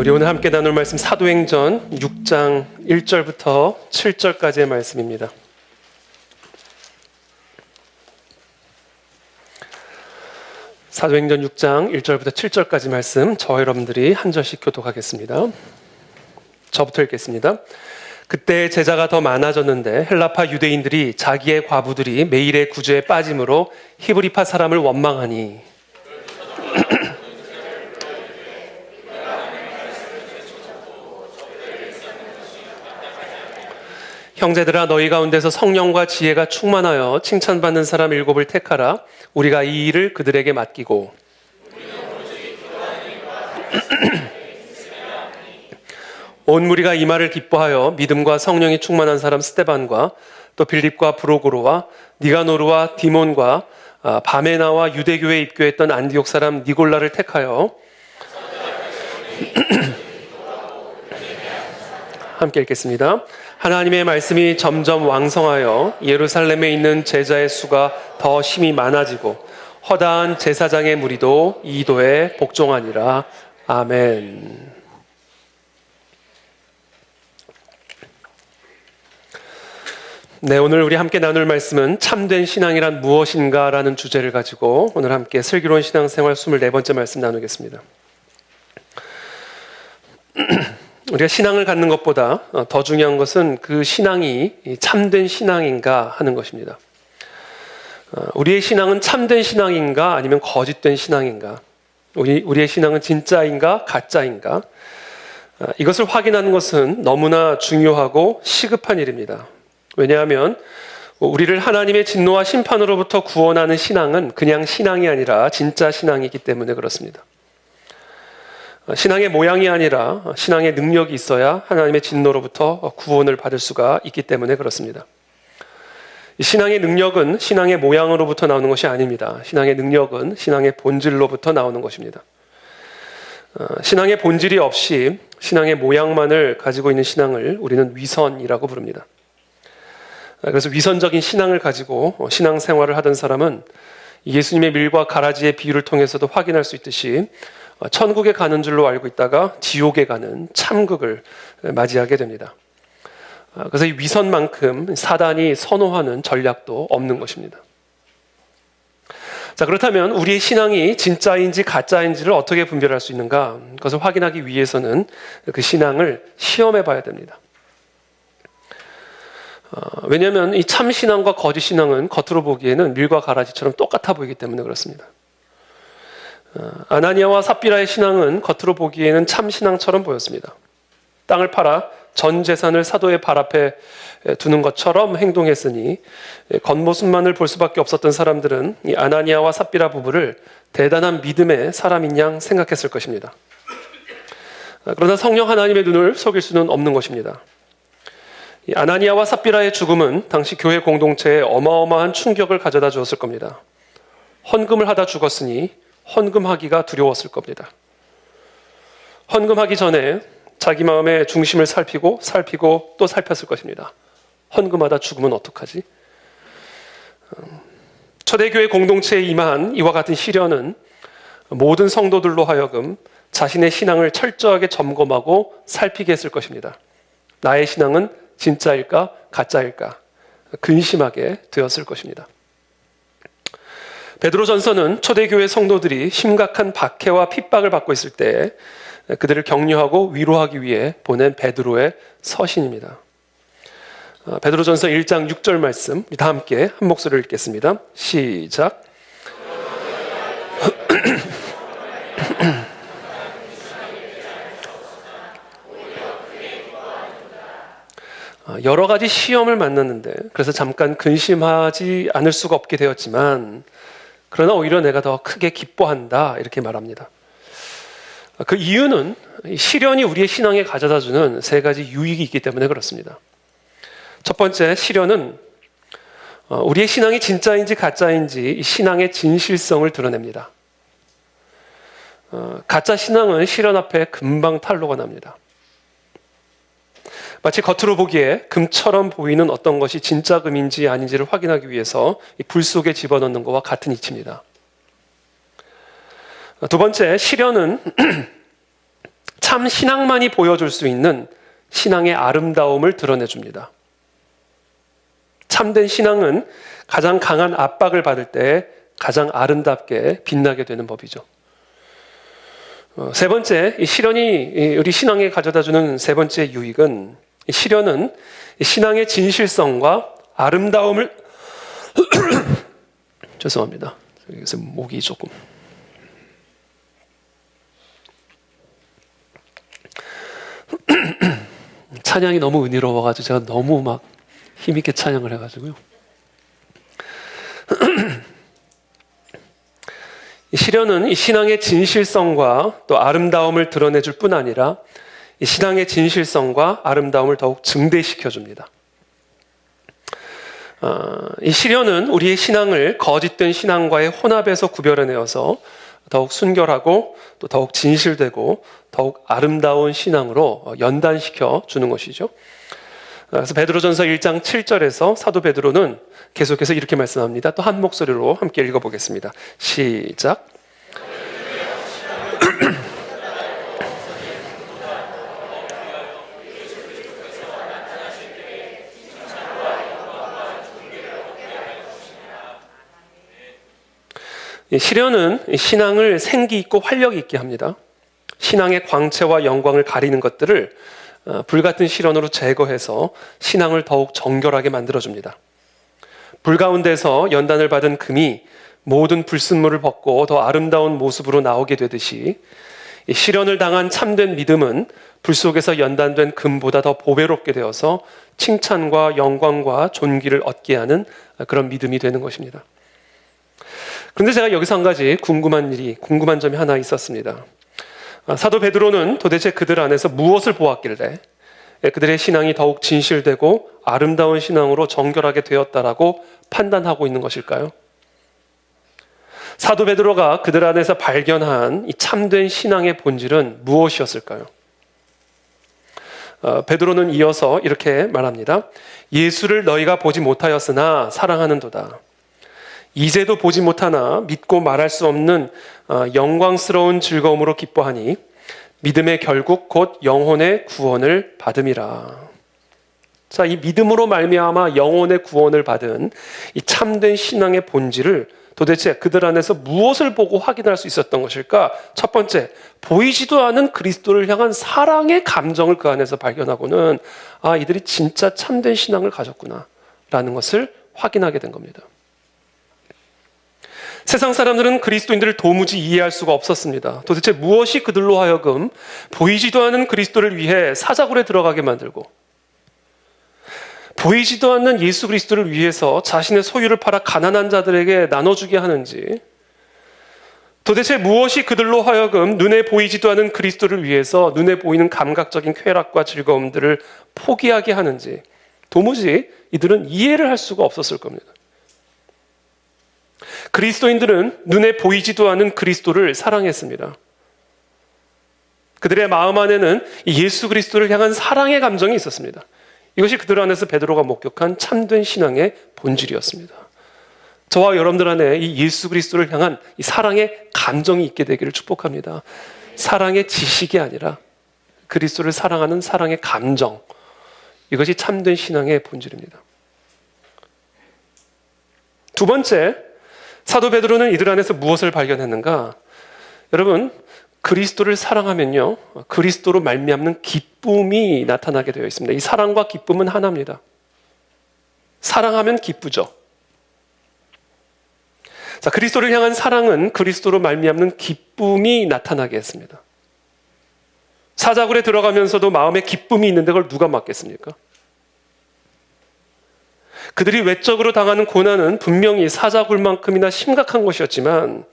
우리 오늘 함께 나눌 말씀 사도행전 6장 1절부터 7절까지의 말씀입니다. 사도행전 6장 1절부터 7절까지 말씀 저와 여러분들이 한 절씩 교독하겠습니다. 저부터 읽겠습니다. 그때 제자가 더 많아졌는데 헬라파 유대인들이 자기의 과부들이 매일의 구제에 빠짐으로 히브리파 사람을 원망하니 형제들아 너희 가운데서 성령과 지혜가 충만하여 칭찬받는 사람 7을 택하라. 우리가 이 일을 그들에게 맡기고 온 무리가 이 말을 기뻐하여 믿음과 성령이 충만한 사람 스데반과 또 빌립과 브로고로와 니가노르와 디몬과 바메나와 유대교에 입교했던 안디옥 사람 니골라를 택하여 함께 읽겠습니다. 하나님의 말씀이 점점 왕성하여 예루살렘에 있는 제자의 수가 더 심히 많아지고 허다한 제사장의 무리도 이도에 복종하니라. 아멘. 네, 오늘 우리 함께 나눌 말씀은 참된 신앙이란 무엇인가 라는 주제를 가지고 오늘 함께 슬기로운 신앙생활 24번째 말씀 나누겠습니다. 우리가 신앙을 갖는 것보다 더 중요한 것은 그 신앙이 참된 신앙인가 하는 것입니다. 우리의 신앙은 참된 신앙인가 아니면 거짓된 신앙인가? 우리의 신앙은 진짜인가 가짜인가? 이것을 확인하는 것은 너무나 중요하고 시급한 일입니다. 왜냐하면 우리를 하나님의 진노와 심판으로부터 구원하는 신앙은 그냥 신앙이 아니라 진짜 신앙이기 때문에 그렇습니다. 신앙의 모양이 아니라 신앙의 능력이 있어야 하나님의 진노로부터 구원을 받을 수가 있기 때문에 그렇습니다. 신앙의 능력은 신앙의 모양으로부터 나오는 것이 아닙니다. 신앙의 능력은 신앙의 본질로부터 나오는 것입니다. 신앙의 본질이 없이 신앙의 모양만을 가지고 있는 신앙을 우리는 위선이라고 부릅니다. 그래서 위선적인 신앙을 가지고 신앙생활을 하던 사람은 예수님의 밀과 가라지의 비유를 통해서도 확인할 수 있듯이 천국에 가는 줄로 알고 있다가 지옥에 가는 참극을 맞이하게 됩니다. 그래서 이 위선만큼 사단이 선호하는 전략도 없는 것입니다. 자, 그렇다면 우리의 신앙이 진짜인지 가짜인지를 어떻게 분별할 수 있는가? 그것을 확인하기 위해서는 그 신앙을 시험해 봐야 됩니다. 왜냐하면 이 참신앙과 거짓신앙은 겉으로 보기에는 밀과 가라지처럼 똑같아 보이기 때문에 그렇습니다. 아나니아와 삽비라의 신앙은 겉으로 보기에는 참신앙처럼 보였습니다. 땅을 팔아 전 재산을 사도의 발 앞에 두는 것처럼 행동했으니 겉모습만을 볼 수밖에 없었던 사람들은 이 아나니아와 삽비라 부부를 대단한 믿음의 사람인 양 생각했을 것입니다. 그러나 성령 하나님의 눈을 속일 수는 없는 것입니다. 이 아나니아와 삽비라의 죽음은 당시 교회 공동체에 어마어마한 충격을 가져다 주었을 겁니다. 헌금을 하다 죽었으니 헌금하기가 두려웠을 겁니다. 헌금하기 전에 자기 마음의 중심을 살피고 또 살폈을 것입니다. 헌금하다 죽으면 어떡하지? 초대교회 공동체에 임한 이와 같은 시련은 모든 성도들로 하여금 자신의 신앙을 철저하게 점검하고 살피게 했을 것입니다. 나의 신앙은 진짜일까 가짜일까 근심하게 되었을 것입니다. 베드로전서는 초대교회 성도들이 심각한 박해와 핍박을 받고 있을 때 그들을 격려하고 위로하기 위해 보낸 베드로의 서신입니다. 베드로전서 1장 6절 말씀 다 함께 한 목소리를 읽겠습니다. 시작. 여러 가지 시험을 만났는데 그래서 잠깐 근심하지 않을 수가 없게 되었지만 그러나 오히려 내가 더 크게 기뻐한다 이렇게 말합니다. 그 이유는 시련이 우리의 신앙에 가져다주는 3가지 유익이 있기 때문에 그렇습니다. 첫 번째, 시련은 우리의 신앙이 진짜인지 가짜인지 신앙의 진실성을 드러냅니다. 가짜 신앙은 시련 앞에 금방 탄로가 납니다. 마치 겉으로 보기에 금처럼 보이는 어떤 것이 진짜 금인지 아닌지를 확인하기 위해서 불 속에 집어넣는 것과 같은 이치입니다. 두 번째, 시련은 참 신앙만이 보여줄 수 있는 신앙의 아름다움을 드러내줍니다. 참된 신앙은 가장 강한 압박을 받을 때 가장 아름답게 빛나게 되는 법이죠. 세 번째, 이 시련이 우리 신앙에 가져다주는 세 번째 유익은, 이 시련은 신앙의 진실성과 아름다움을 죄송합니다. 여기서 목이 조금 찬양이 너무 은혜로워가지고 제가 너무 막 힘있게 찬양을 해가지고요. 이 시련은 이 신앙의 진실성과 또 아름다움을 드러내줄 뿐 아니라 이 신앙의 진실성과 아름다움을 더욱 증대시켜줍니다. 이 시련은 우리의 신앙을 거짓된 신앙과의 혼합에서 구별해내어서 더욱 순결하고 또 더욱 진실되고 더욱 아름다운 신앙으로 연단시켜 주는 것이죠. 그래서 베드로전서 1장 7절에서 사도 베드로는 계속해서 이렇게 말씀합니다. 또 한 목소리로 함께 읽어보겠습니다. 시작. 시련은 신앙을 생기 있고 활력 있게 합니다. 신앙의 광채와 영광을 가리는 것들을 불같은 시련으로 제거해서 신앙을 더욱 정결하게 만들어줍니다. 불 가운데서 연단을 받은 금이 모든 불순물을 벗고 더 아름다운 모습으로 나오게 되듯이 시련을 당한 참된 믿음은 불 속에서 연단된 금보다 더 보배롭게 되어서 칭찬과 영광과 존귀를 얻게 하는 그런 믿음이 되는 것입니다. 그런데 제가 여기서 한 가지 궁금한 점이 하나 있었습니다. 사도 베드로는 도대체 그들 안에서 무엇을 보았길래 그들의 신앙이 더욱 진실되고 아름다운 신앙으로 정결하게 되었다라고 판단하고 있는 것일까요? 사도 베드로가 그들 안에서 발견한 이 참된 신앙의 본질은 무엇이었을까요? 베드로는 이어서 이렇게 말합니다. 예수를 너희가 보지 못하였으나 사랑하는도다. 이제도 보지 못하나 믿고 말할 수 없는 영광스러운 즐거움으로 기뻐하니 믿음의 결국 곧 영혼의 구원을 받음이라. 자, 이 믿음으로 말미암아 영혼의 구원을 받은 이 참된 신앙의 본질을 도대체 그들 안에서 무엇을 보고 확인할 수 있었던 것일까? 첫 번째, 보이지도 않은 그리스도를 향한 사랑의 감정을 그 안에서 발견하고는 이들이 진짜 참된 신앙을 가졌구나 라는 것을 확인하게 된 겁니다. 세상 사람들은 그리스도인들을 도무지 이해할 수가 없었습니다. 도대체 무엇이 그들로 하여금 보이지도 않은 그리스도를 위해 사자굴에 들어가게 만들고 보이지도 않는 예수 그리스도를 위해서 자신의 소유를 팔아 가난한 자들에게 나눠주게 하는지, 도대체 무엇이 그들로 하여금 눈에 보이지도 않은 그리스도를 위해서 눈에 보이는 감각적인 쾌락과 즐거움들을 포기하게 하는지 도무지 이들은 이해를 할 수가 없었을 겁니다. 그리스도인들은 눈에 보이지도 않은 그리스도를 사랑했습니다. 그들의 마음 안에는 예수 그리스도를 향한 사랑의 감정이 있었습니다. 이것이 그들 안에서 베드로가 목격한 참된 신앙의 본질이었습니다. 저와 여러분들 안에 이 예수 그리스도를 향한 이 사랑의 감정이 있게 되기를 축복합니다. 사랑의 지식이 아니라 그리스도를 사랑하는 사랑의 감정, 이것이 참된 신앙의 본질입니다. 두 번째, 사도 베드로는 이들 안에서 무엇을 발견했는가? 여러분, 그리스도를 사랑하면요, 그리스도로 말미암는 기쁨이 나타나게 되어 있습니다. 이 사랑과 기쁨은 하나입니다. 사랑하면 기쁘죠. 자, 그리스도를 향한 사랑은 그리스도로 말미암는 기쁨이 나타나게 했습니다. 사자굴에 들어가면서도 마음에 기쁨이 있는데 그걸 누가 막겠습니까? 그들이 외적으로 당하는 고난은 분명히 사자굴만큼이나 심각한 것이었지만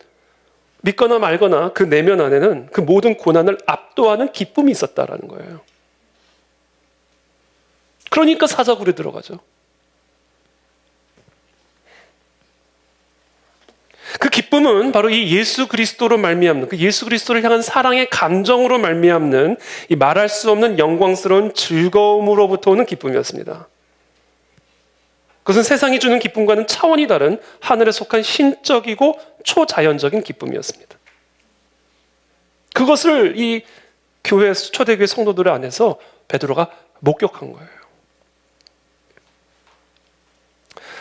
믿거나 말거나 그 내면 안에는 그 모든 고난을 압도하는 기쁨이 있었다라는 거예요. 그러니까 사자굴에 들어가죠. 그 기쁨은 바로 이 예수 그리스도로 말미암는, 그 예수 그리스도를 향한 사랑의 감정으로 말미암는 이 말할 수 없는 영광스러운 즐거움으로부터 오는 기쁨이었습니다. 그것은 세상이 주는 기쁨과는 차원이 다른 하늘에 속한 신적이고 초자연적인 기쁨이었습니다. 그것을 이 초대교회 성도들 안에서 베드로가 목격한 거예요.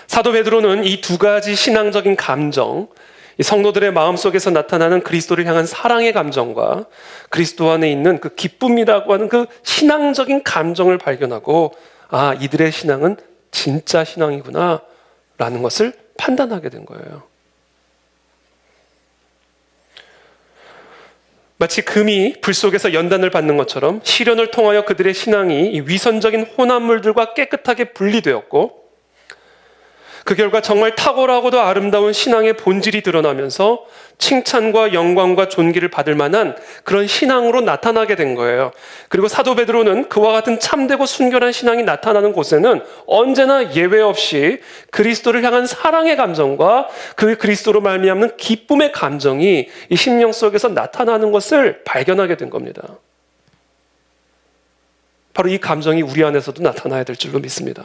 사도 베드로는 이 두 가지 신앙적인 감정, 이 성도들의 마음속에서 나타나는 그리스도를 향한 사랑의 감정과 그리스도 안에 있는 그 기쁨이라고 하는 그 신앙적인 감정을 발견하고, 아, 이들의 신앙은 진짜 신앙이구나 라는 것을 판단하게 된 거예요. 마치 금이 불 속에서 연단을 받는 것처럼 시련을 통하여 그들의 신앙이 이 위선적인 혼합물들과 깨끗하게 분리되었고, 그 결과 정말 탁월하고도 아름다운 신앙의 본질이 드러나면서 칭찬과 영광과 존귀를 받을 만한 그런 신앙으로 나타나게 된 거예요. 그리고 사도 베드로는 그와 같은 참되고 순결한 신앙이 나타나는 곳에는 언제나 예외 없이 그리스도를 향한 사랑의 감정과 그 그리스도로 말미암는 기쁨의 감정이 이 심령 속에서 나타나는 것을 발견하게 된 겁니다. 바로 이 감정이 우리 안에서도 나타나야 될 줄로 믿습니다.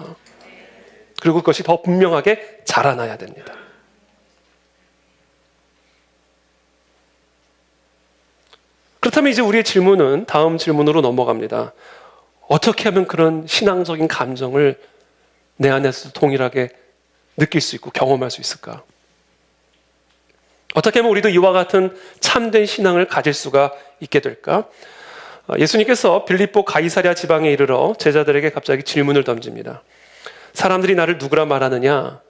그리고 그것이 더 분명하게 자라나야 됩니다. 그렇다면 이제 우리의 질문은 다음 질문으로 넘어갑니다. 어떻게 하면 그런 신앙적인 감정을 내 안에서 동일하게 느낄 수 있고 경험할 수 있을까? 어떻게 하면 우리도 이와 같은 참된 신앙을 가질 수가 있게 될까? 예수님께서 빌립보 가이사랴 지방에 이르러 제자들에게 갑자기 질문을 던집니다. 사람들이 나를 누구라 말하느냐?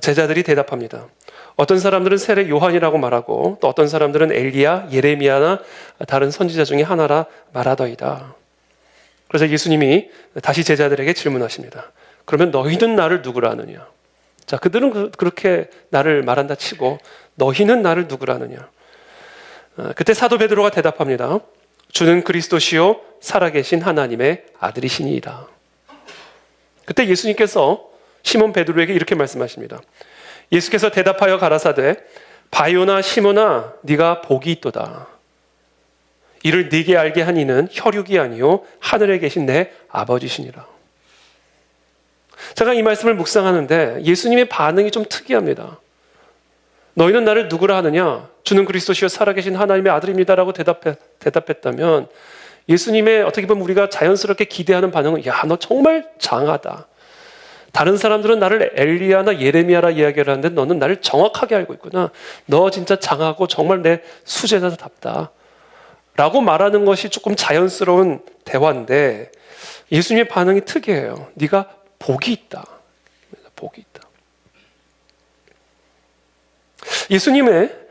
제자들이 대답합니다. 어떤 사람들은 세례 요한이라고 말하고 또 어떤 사람들은 엘리야, 예레미야나 다른 선지자 중에 하나라 말하더이다. 그래서 예수님이 다시 제자들에게 질문하십니다. 그러면 너희는 나를 누구라 하느냐? 자, 그들은 그렇게 나를 말한다 치고 너희는 나를 누구라 하느냐? 그때 사도 베드로가 대답합니다. 주는 그리스도시요 살아계신 하나님의 아들이시니이다. 그때 예수님께서 시몬 베드로에게 이렇게 말씀하십니다. 예수께서 대답하여 가라사대 바요나 시몬아 네가 복이 있도다. 이를 네게 알게 한 이는 혈육이 아니요 하늘에 계신 내 아버지시니라. 제가 이 말씀을 묵상하는데 예수님의 반응이 좀 특이합니다. 너희는 나를 누구라 하느냐? 주는 그리스도시요 살아계신 하나님의 아들입니다라고 대답했다면 예수님의 어떻게 보면 우리가 자연스럽게 기대하는 반응은 야, 너 정말 장하다. 다른 사람들은 나를 엘리야나 예레미야라 이야기를 하는데 너는 나를 정확하게 알고 있구나. 너 진짜 장하고 정말 내 수제자답다. 라고 말하는 것이 조금 자연스러운 대화인데 예수님의 반응이 특이해요. 네가 복이 있다. 복이 있다. 예수님의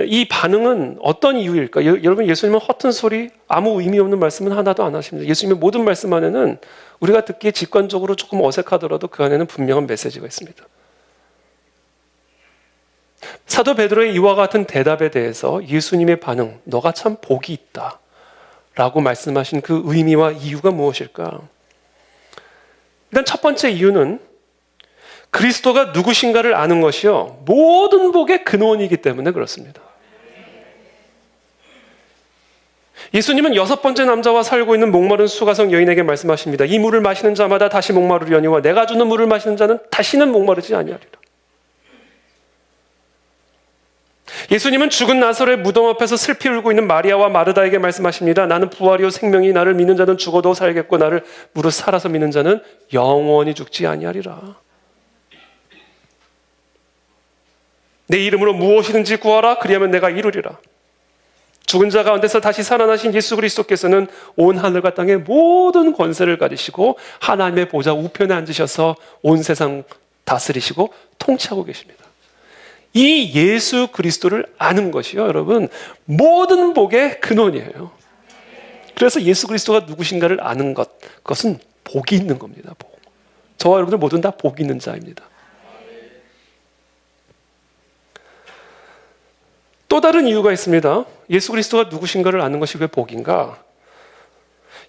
이 반응은 어떤 이유일까? 여러분, 예수님은 허튼 소리, 아무 의미 없는 말씀은 하나도 안 하십니다. 예수님의 모든 말씀 안에는 우리가 듣기에 직관적으로 조금 어색하더라도 그 안에는 분명한 메시지가 있습니다. 사도 베드로의 이와 같은 대답에 대해서 예수님의 반응, 너가 참 복이 있다 라고 말씀하신 그 의미와 이유가 무엇일까? 일단 첫 번째 이유는 그리스도가 누구신가를 아는 것이요 모든 복의 근원이기 때문에 그렇습니다. 예수님은 6번째 남자와 살고 있는 목마른 수가성 여인에게 말씀하십니다. 이 물을 마시는 자마다 다시 목마르려니와 내가 주는 물을 마시는 자는 다시는 목마르지 아니하리라. 예수님은 죽은 나사로의 무덤 앞에서 슬피 울고 있는 마리아와 마르다에게 말씀하십니다. 나는 부활이요 생명이 나를 믿는 자는 죽어도 살겠고 나를 무릇 살아서 믿는 자는 영원히 죽지 아니하리라. 내 이름으로 무엇이든지 구하라 그리하면 내가 이루리라. 죽은 자 가운데서 다시 살아나신 예수 그리스도께서는 온 하늘과 땅의 모든 권세를 가지시고 하나님의 보좌 우편에 앉으셔서 온 세상 다스리시고 통치하고 계십니다. 이 예수 그리스도를 아는 것이요 여러분 모든 복의 근원이에요. 그래서 예수 그리스도가 누구신가를 아는 그것은 복이 있는 겁니다. 복. 저와 여러분들 모두는 다 복이 있는 자입니다. 또 다른 이유가 있습니다. 예수 그리스도가 누구신가를 아는 것이 왜 복인가?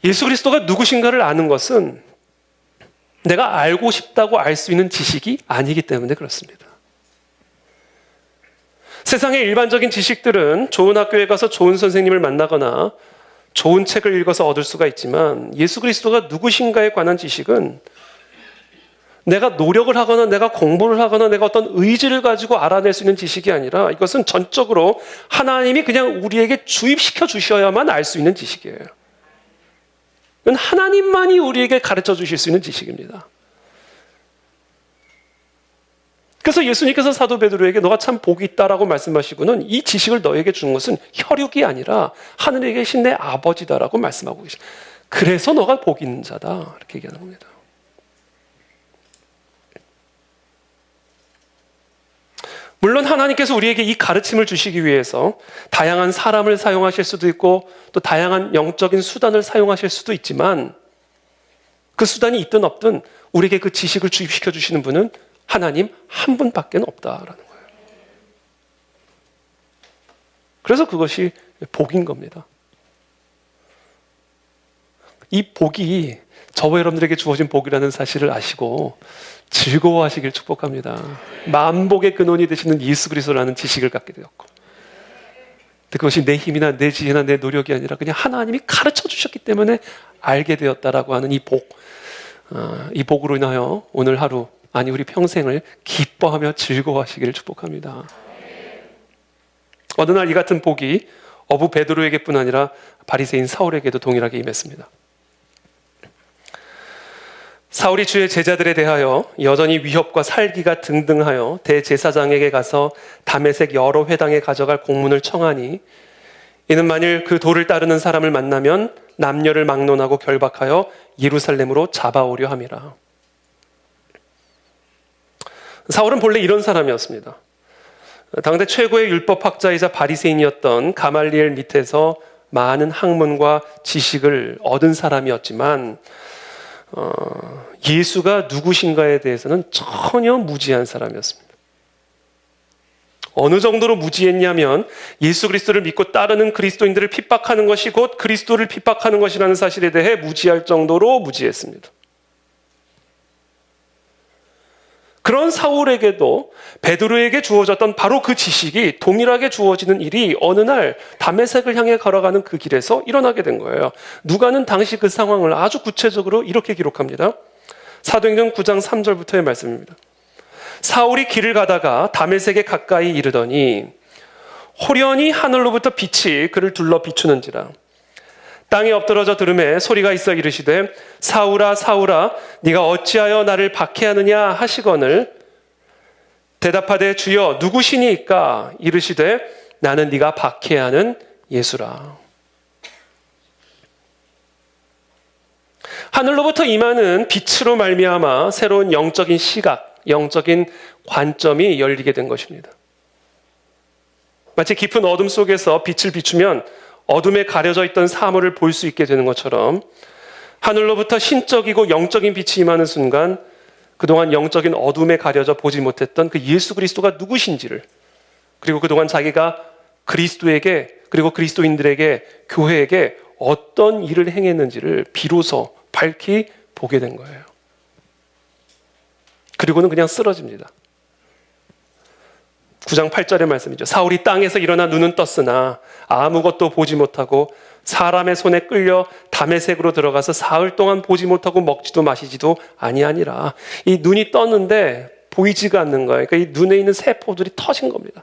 예수 그리스도가 누구신가를 아는 것은 내가 알고 싶다고 알 수 있는 지식이 아니기 때문에 그렇습니다. 세상의 일반적인 지식들은 좋은 학교에 가서 좋은 선생님을 만나거나 좋은 책을 읽어서 얻을 수가 있지만 예수 그리스도가 누구신가에 관한 지식은 내가 노력을 하거나 내가 공부를 하거나 내가 어떤 의지를 가지고 알아낼 수 있는 지식이 아니라 이것은 전적으로 하나님이 그냥 우리에게 주입시켜 주셔야만 알 수 있는 지식이에요. 이건 하나님만이 우리에게 가르쳐 주실 수 있는 지식입니다. 그래서 예수님께서 사도 베드로에게 너가 참 복이 있다라고 말씀하시고는 이 지식을 너에게 주는 것은 혈육이 아니라 하늘에 계신 내 아버지다라고 말씀하고 계십니다. 그래서 너가 복이 있는 자다 이렇게 얘기하는 겁니다. 물론 하나님께서 우리에게 이 가르침을 주시기 위해서 다양한 사람을 사용하실 수도 있고 또 다양한 영적인 수단을 사용하실 수도 있지만 그 수단이 있든 없든 우리에게 그 지식을 주입시켜 주시는 분은 하나님 한 분밖에 없다라는 거예요. 그래서 그것이 복인 겁니다. 이 복이 저와 여러분들에게 주어진 복이라는 사실을 아시고 즐거워하시길 축복합니다. 만복의 근원이 되시는 예수 그리스도라는 지식을 갖게 되었고, 그것이 내 힘이나 내 지혜나 내 노력이 아니라 그냥 하나님이 가르쳐 주셨기 때문에 알게 되었다라고 하는 이 복, 이 복으로 인하여 오늘 하루, 아니 우리 평생을 기뻐하며 즐거워하시기를 축복합니다. 어느 날 이 같은 복이 어부 베드로에게뿐 아니라 바리새인 사울에게도 동일하게 임했습니다. 사울이 주의 제자들에 대하여 여전히 위협과 살기가 등등하여 대제사장에게 가서 다메섹 여러 회당에 가져갈 공문을 청하니 이는 만일 그 도를 따르는 사람을 만나면 남녀를 막론하고 결박하여 예루살렘으로 잡아오려 함이라. 사울은 본래 이런 사람이었습니다. 당대 최고의 율법학자이자 바리새인이었던 가말리엘 밑에서 많은 학문과 지식을 얻은 사람이었지만 예수가 누구신가에 대해서는 전혀 무지한 사람이었습니다. 어느 정도로 무지했냐면 예수 그리스도를 믿고 따르는 그리스도인들을 핍박하는 것이 곧 그리스도를 핍박하는 것이라는 사실에 대해 무지할 정도로 무지했습니다. 그런 사울에게도 베드로에게 주어졌던 바로 그 지식이 동일하게 주어지는 일이 어느 날 다메섹을 향해 걸어가는 그 길에서 일어나게 된 거예요. 누가는 당시 그 상황을 아주 구체적으로 이렇게 기록합니다. 사도행전 9장 3절부터의 말씀입니다. 사울이 길을 가다가 다메섹에 가까이 이르더니 호련히 하늘로부터 빛이 그를 둘러 비추는지라. 땅에 엎드러져 들음에 소리가 있어 이르시되 사울아 사울아 네가 어찌하여 나를 박해하느냐 하시거늘 대답하되 주여 누구시니까 이르시되 나는 네가 박해하는 예수라. 하늘로부터 임하는 빛으로 말미암아 새로운 영적인 시각, 영적인 관점이 열리게 된 것입니다. 마치 깊은 어둠 속에서 빛을 비추면 어둠에 가려져 있던 사물을 볼 수 있게 되는 것처럼 하늘로부터 신적이고 영적인 빛이 임하는 순간 그동안 영적인 어둠에 가려져 보지 못했던 그 예수 그리스도가 누구신지를, 그리고 그동안 자기가 그리스도에게 그리고 그리스도인들에게 교회에게 어떤 일을 행했는지를 비로소 밝히 보게 된 거예요. 그리고는 그냥 쓰러집니다. 9장 8절의 말씀이죠. 사울이 땅에서 일어나 눈은 떴으나 아무것도 보지 못하고 사람의 손에 끌려 다메섹으로 들어가서 사흘 동안 보지 못하고 먹지도 마시지도 아니하니라. 이 눈이 떴는데 보이지가 않는 거예요. 그러니까 이 눈에 있는 세포들이 터진 겁니다.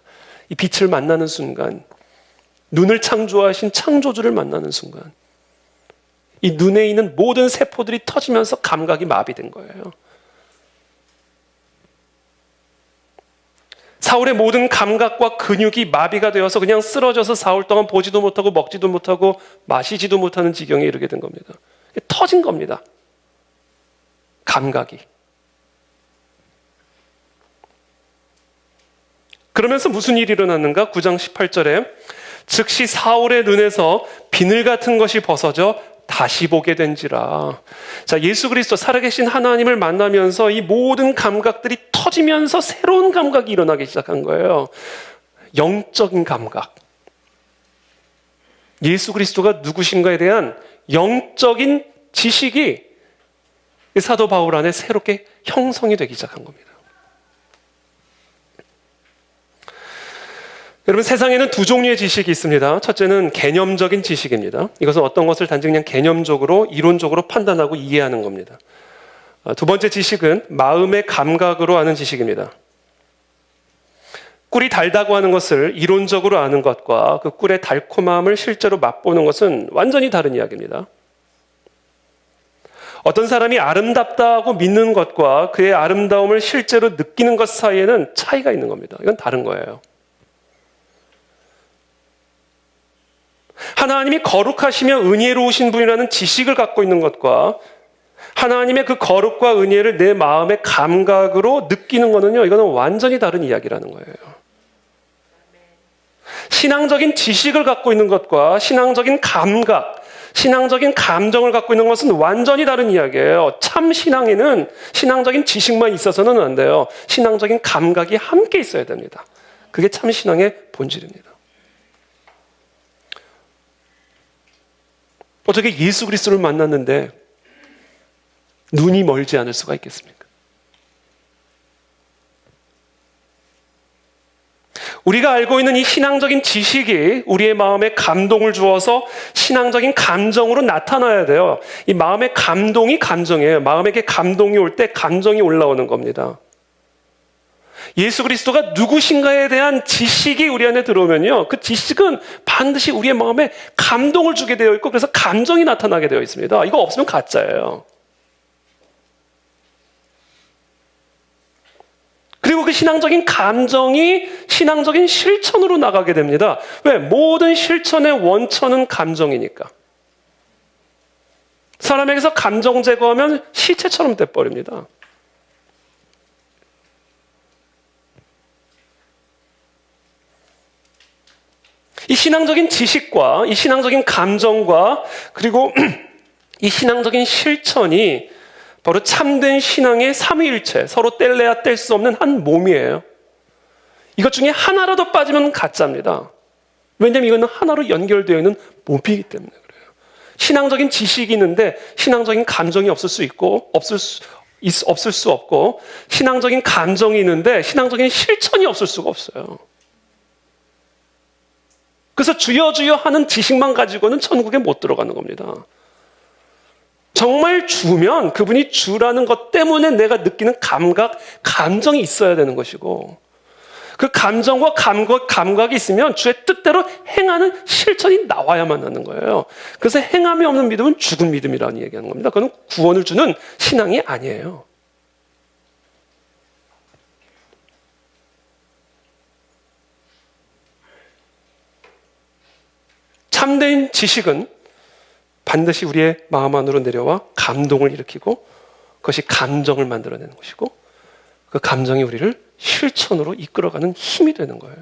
이 빛을 만나는 순간, 눈을 창조하신 창조주를 만나는 순간 이 눈에 있는 모든 세포들이 터지면서 감각이 마비된 거예요. 사울의 모든 감각과 근육이 마비가 되어서 그냥 쓰러져서 사흘 동안 보지도 못하고 먹지도 못하고 마시지도 못하는 지경에 이르게 된 겁니다. 터진 겁니다. 감각이. 그러면서 무슨 일이 일어났는가? 9장 18절에 즉시 사울의 눈에서 비늘 같은 것이 벗어져 다시 보게 된지라. 자, 예수 그리스도 살아계신 하나님을 만나면서 이 모든 감각들이 터지면서 새로운 감각이 일어나기 시작한 거예요. 영적인 감각. 예수 그리스도가 누구신가에 대한 영적인 지식이 사도 바울 안에 새롭게 형성이 되기 시작한 겁니다. 여러분, 세상에는 두 종류의 지식이 있습니다. 첫째는 개념적인 지식입니다. 이것은 어떤 것을 단지 그냥 개념적으로 이론적으로 판단하고 이해하는 겁니다. 두 번째 지식은 마음의 감각으로 아는 지식입니다. 꿀이 달다고 하는 것을 이론적으로 아는 것과 그 꿀의 달콤함을 실제로 맛보는 것은 완전히 다른 이야기입니다. 어떤 사람이 아름답다고 믿는 것과 그의 아름다움을 실제로 느끼는 것 사이에는 차이가 있는 겁니다. 이건 다른 거예요. 하나님이 거룩하시며 은혜로우신 분이라는 지식을 갖고 있는 것과 하나님의 그 거룩과 은혜를 내 마음의 감각으로 느끼는 거는요, 이거는 완전히 다른 이야기라는 거예요. 신앙적인 지식을 갖고 있는 것과 신앙적인 감각, 신앙적인 감정을 갖고 있는 것은 완전히 다른 이야기예요. 참 신앙에는 신앙적인 지식만 있어서는 안 돼요. 신앙적인 감각이 함께 있어야 됩니다. 그게 참 신앙의 본질입니다. 어떻게 예수 그리스도를 만났는데 눈이 멀지 않을 수가 있겠습니까? 우리가 알고 있는 이 신앙적인 지식이 우리의 마음에 감동을 주어서 신앙적인 감정으로 나타나야 돼요. 이 마음의 감동이 감정이에요. 마음에게 감동이 올 때 감정이 올라오는 겁니다. 예수 그리스도가 누구신가에 대한 지식이 우리 안에 들어오면요, 그 지식은 반드시 우리의 마음에 감동을 주게 되어 있고 그래서 감정이 나타나게 되어 있습니다. 이거 없으면 가짜예요. 그리고 그 신앙적인 감정이 신앙적인 실천으로 나가게 됩니다. 왜? 모든 실천의 원천은 감정이니까. 사람에게서 감정 제거하면 시체처럼 돼버립니다. 이 신앙적인 지식과 이 신앙적인 감정과 그리고 이 신앙적인 실천이 바로 참된 신앙의 삼위일체, 서로 뗄래야 뗄 수 없는 한 몸이에요. 이것 중에 하나라도 빠지면 가짜입니다. 왜냐하면 이거는 하나로 연결되어 있는 몸이기 때문에 그래요. 신앙적인 지식이 있는데 신앙적인 감정이 없을 수 있고 없을 수 없고, 신앙적인 감정이 있는데 신앙적인 실천이 없을 수가 없어요. 그래서 주여 주여 하는 지식만 가지고는 천국에 못 들어가는 겁니다. 정말 주면 그분이 주라는 것 때문에 내가 느끼는 감각, 감정이 있어야 되는 것이고, 그 감정과 감각이 있으면 주의 뜻대로 행하는 실천이 나와야만 하는 거예요. 그래서 행함이 없는 믿음은 죽은 믿음이라는 얘기하는 겁니다. 그건 구원을 주는 신앙이 아니에요. 참된 지식은 반드시 우리의 마음 안으로 내려와 감동을 일으키고 그것이 감정을 만들어내는 것이고 그 감정이 우리를 실천으로 이끌어가는 힘이 되는 거예요.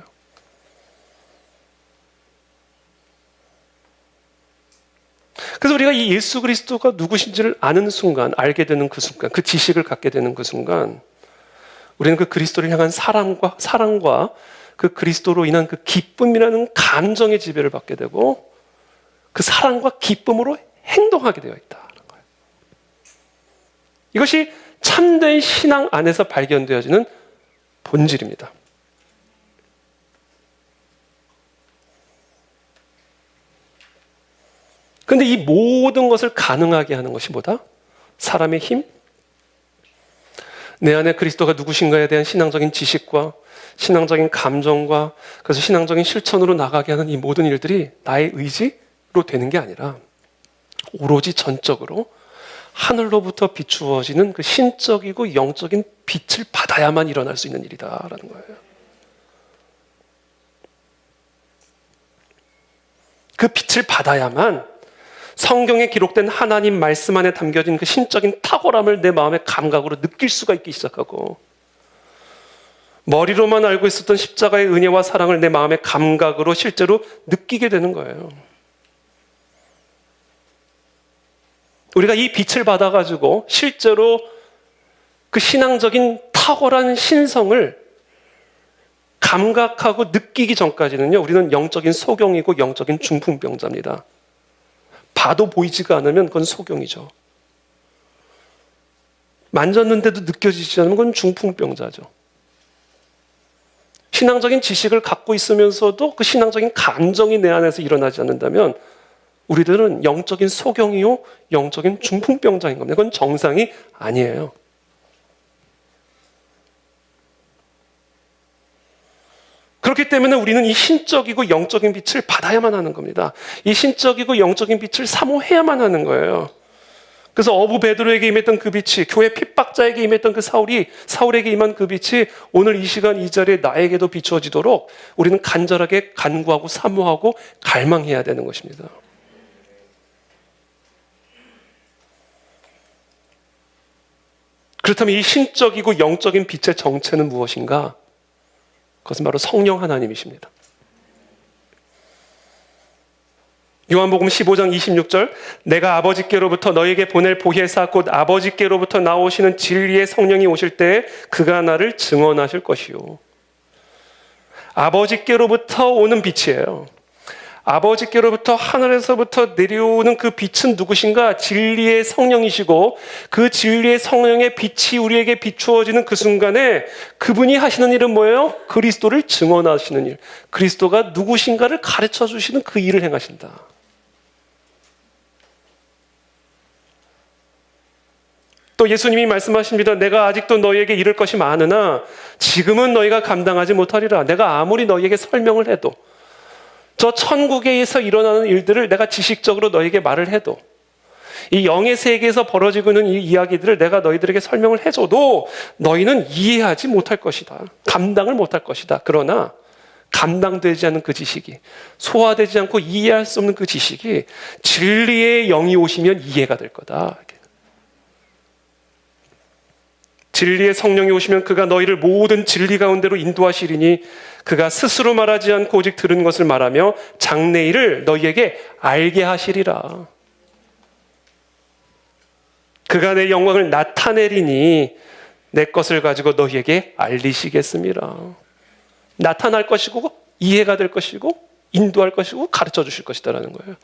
그래서 우리가 이 예수 그리스도가 누구신지를 아는 순간, 알게 되는 그 순간, 그 지식을 갖게 되는 그 순간 우리는 그 그리스도를 향한 사랑과 그 그리스도로 인한 그 기쁨이라는 감정의 지배를 받게 되고 그 사랑과 기쁨으로 행동하게 되어 있다는 거예요. 이것이 참된 신앙 안에서 발견되어지는 본질입니다. 그런데 이 모든 것을 가능하게 하는 것이 뭐다? 사람의 힘? 내 안에 그리스도가 누구신가에 대한 신앙적인 지식과 신앙적인 감정과 그래서 신앙적인 실천으로 나가게 하는 이 모든 일들이 나의 의지로 되는 게 아니라 오로지 전적으로 하늘로부터 비추어지는 그 신적이고 영적인 빛을 받아야만 일어날 수 있는 일이다라는 거예요. 그 빛을 받아야만 성경에 기록된 하나님 말씀 안에 담겨진 그 신적인 탁월함을 내 마음의 감각으로 느낄 수가 있기 시작하고 머리로만 알고 있었던 십자가의 은혜와 사랑을 내 마음의 감각으로 실제로 느끼게 되는 거예요. 우리가 이 빛을 받아가지고 실제로 그 신앙적인 탁월한 신성을 감각하고 느끼기 전까지는요, 우리는 영적인 소경이고 영적인 중풍병자입니다. 봐도 보이지가 않으면 그건 소경이죠. 만졌는데도 느껴지지 않으면 그건 중풍병자죠. 신앙적인 지식을 갖고 있으면서도 그 신앙적인 감정이 내 안에서 일어나지 않는다면 우리들은 영적인 소경이요, 영적인 중풍병자인 겁니다. 그건 정상이 아니에요. 그렇기 때문에 우리는 이 신적이고 영적인 빛을 받아야만 하는 겁니다. 이 신적이고 영적인 빛을 사모해야만 하는 거예요. 그래서 어부 베드로에게 임했던 그 빛이, 교회 핍박자에게 임했던 그 사울에게 임한 그 빛이 오늘 이 시간 이 자리에 나에게도 비추어지도록 우리는 간절하게 간구하고 사모하고 갈망해야 되는 것입니다. 그렇다면 이 신적이고 영적인 빛의 정체는 무엇인가? 그것은 바로 성령 하나님이십니다. 요한복음 15장 26절, 내가 아버지께로부터 너에게 보낼 보혜사 곧 아버지께로부터 나오시는 진리의 성령이 오실 때에 그가 나를 증언하실 것이요. 아버지께로부터 오는 빛이에요. 아버지께로부터 하늘에서부터 내려오는 그 빛은 누구신가? 진리의 성령이시고 그 진리의 성령의 빛이 우리에게 비추어지는 그 순간에 그분이 하시는 일은 뭐예요? 그리스도를 증언하시는 일. 그리스도가 누구신가를 가르쳐 주시는 그 일을 행하신다. 또 예수님이 말씀하십니다. 내가 아직도 너희에게 이를 것이 많으나 지금은 너희가 감당하지 못하리라. 내가 아무리 너희에게 설명을 해도 저 천국에서 일어나는 일들을 내가 지식적으로 너희에게 말을 해도 이 영의 세계에서 벌어지고 있는 이 이야기들을 내가 너희들에게 설명을 해줘도 너희는 이해하지 못할 것이다. 감당을 못할 것이다. 그러나 감당되지 않는 그 지식이, 소화되지 않고 이해할 수 없는 그 지식이 진리의 영이 오시면 이해가 될 거다. 진리의 성령이 오시면 그가 너희를 모든 진리 가운데로 인도하시리니 그가 스스로 말하지 않고 오직 들은 것을 말하며 장래일을 너희에게 알게 하시리라. 그가 내 영광을 나타내리니 내 것을 가지고 너희에게 알리시겠습니다. 나타날 것이고 이해가 될 것이고 인도할 것이고 가르쳐 주실 것이다라는 거예요.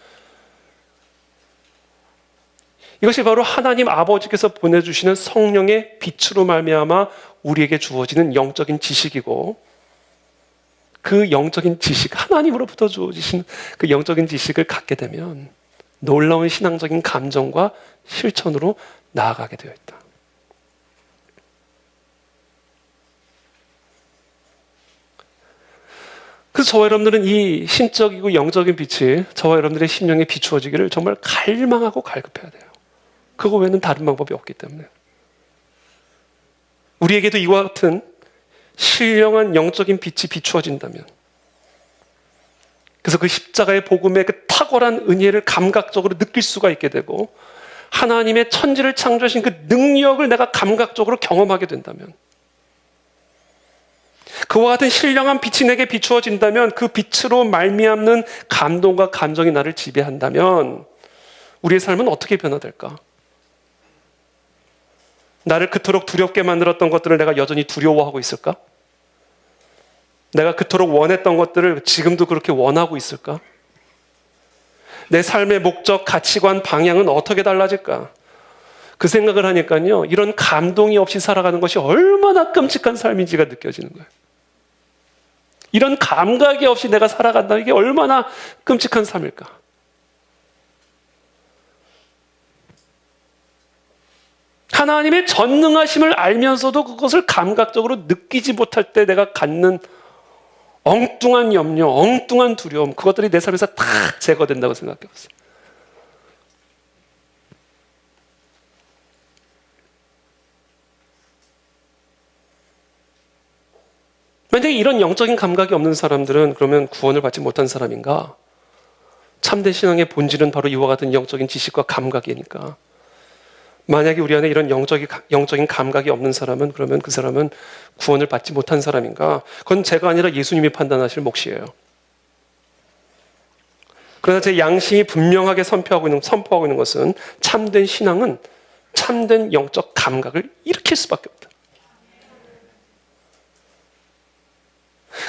이것이 바로 하나님 아버지께서 보내주시는 성령의 빛으로 말미암아 우리에게 주어지는 영적인 지식이고, 그 영적인 지식, 하나님으로부터 주어지신 그 영적인 지식을 갖게 되면 놀라운 신앙적인 감정과 실천으로 나아가게 되어 있다. 그래서 저와 여러분들은 이 신적이고 영적인 빛이 저와 여러분들의 심령에 비추어지기를 정말 갈망하고 갈급해야 돼요. 그거 외에는 다른 방법이 없기 때문에. 우리에게도 이와 같은 신령한 영적인 빛이 비추어진다면, 그래서 그 십자가의 복음의 그 탁월한 은혜를 감각적으로 느낄 수가 있게 되고 하나님의 천지를 창조하신 그 능력을 내가 감각적으로 경험하게 된다면, 그와 같은 신령한 빛이 내게 비추어진다면, 그 빛으로 말미암는 감동과 감정이 나를 지배한다면 우리의 삶은 어떻게 변화될까? 나를 그토록 두렵게 만들었던 것들을 내가 여전히 두려워하고 있을까? 내가 그토록 원했던 것들을 지금도 그렇게 원하고 있을까? 내 삶의 목적, 가치관, 방향은 어떻게 달라질까? 그 생각을 하니까요, 이런 감동이 없이 살아가는 것이 얼마나 끔찍한 삶인지가 느껴지는 거예요. 이런 감각이 없이 내가 살아간다, 이게 얼마나 끔찍한 삶일까? 하나님의 전능하심을 알면서도 그것을 감각적으로 느끼지 못할 때 내가 갖는 엉뚱한 염려, 엉뚱한 두려움, 그것들이 내 삶에서 다 제거된다고 생각해 보세요. 만약에 이런 영적인 감각이 없는 사람들은 그러면 구원을 받지 못한 사람인가? 참된 신앙의 본질은 바로 이와 같은 영적인 지식과 감각이니까. 만약에 우리 안에 이런 영적인 감각이 없는 사람은, 그러면 그 사람은 구원을 받지 못한 사람인가? 그건 제가 아니라 예수님이 판단하실 몫이에요. 그러나 제 양심이 분명하게 선포하고 있는 것은, 참된 신앙은 참된 영적 감각을 일으킬 수밖에 없다.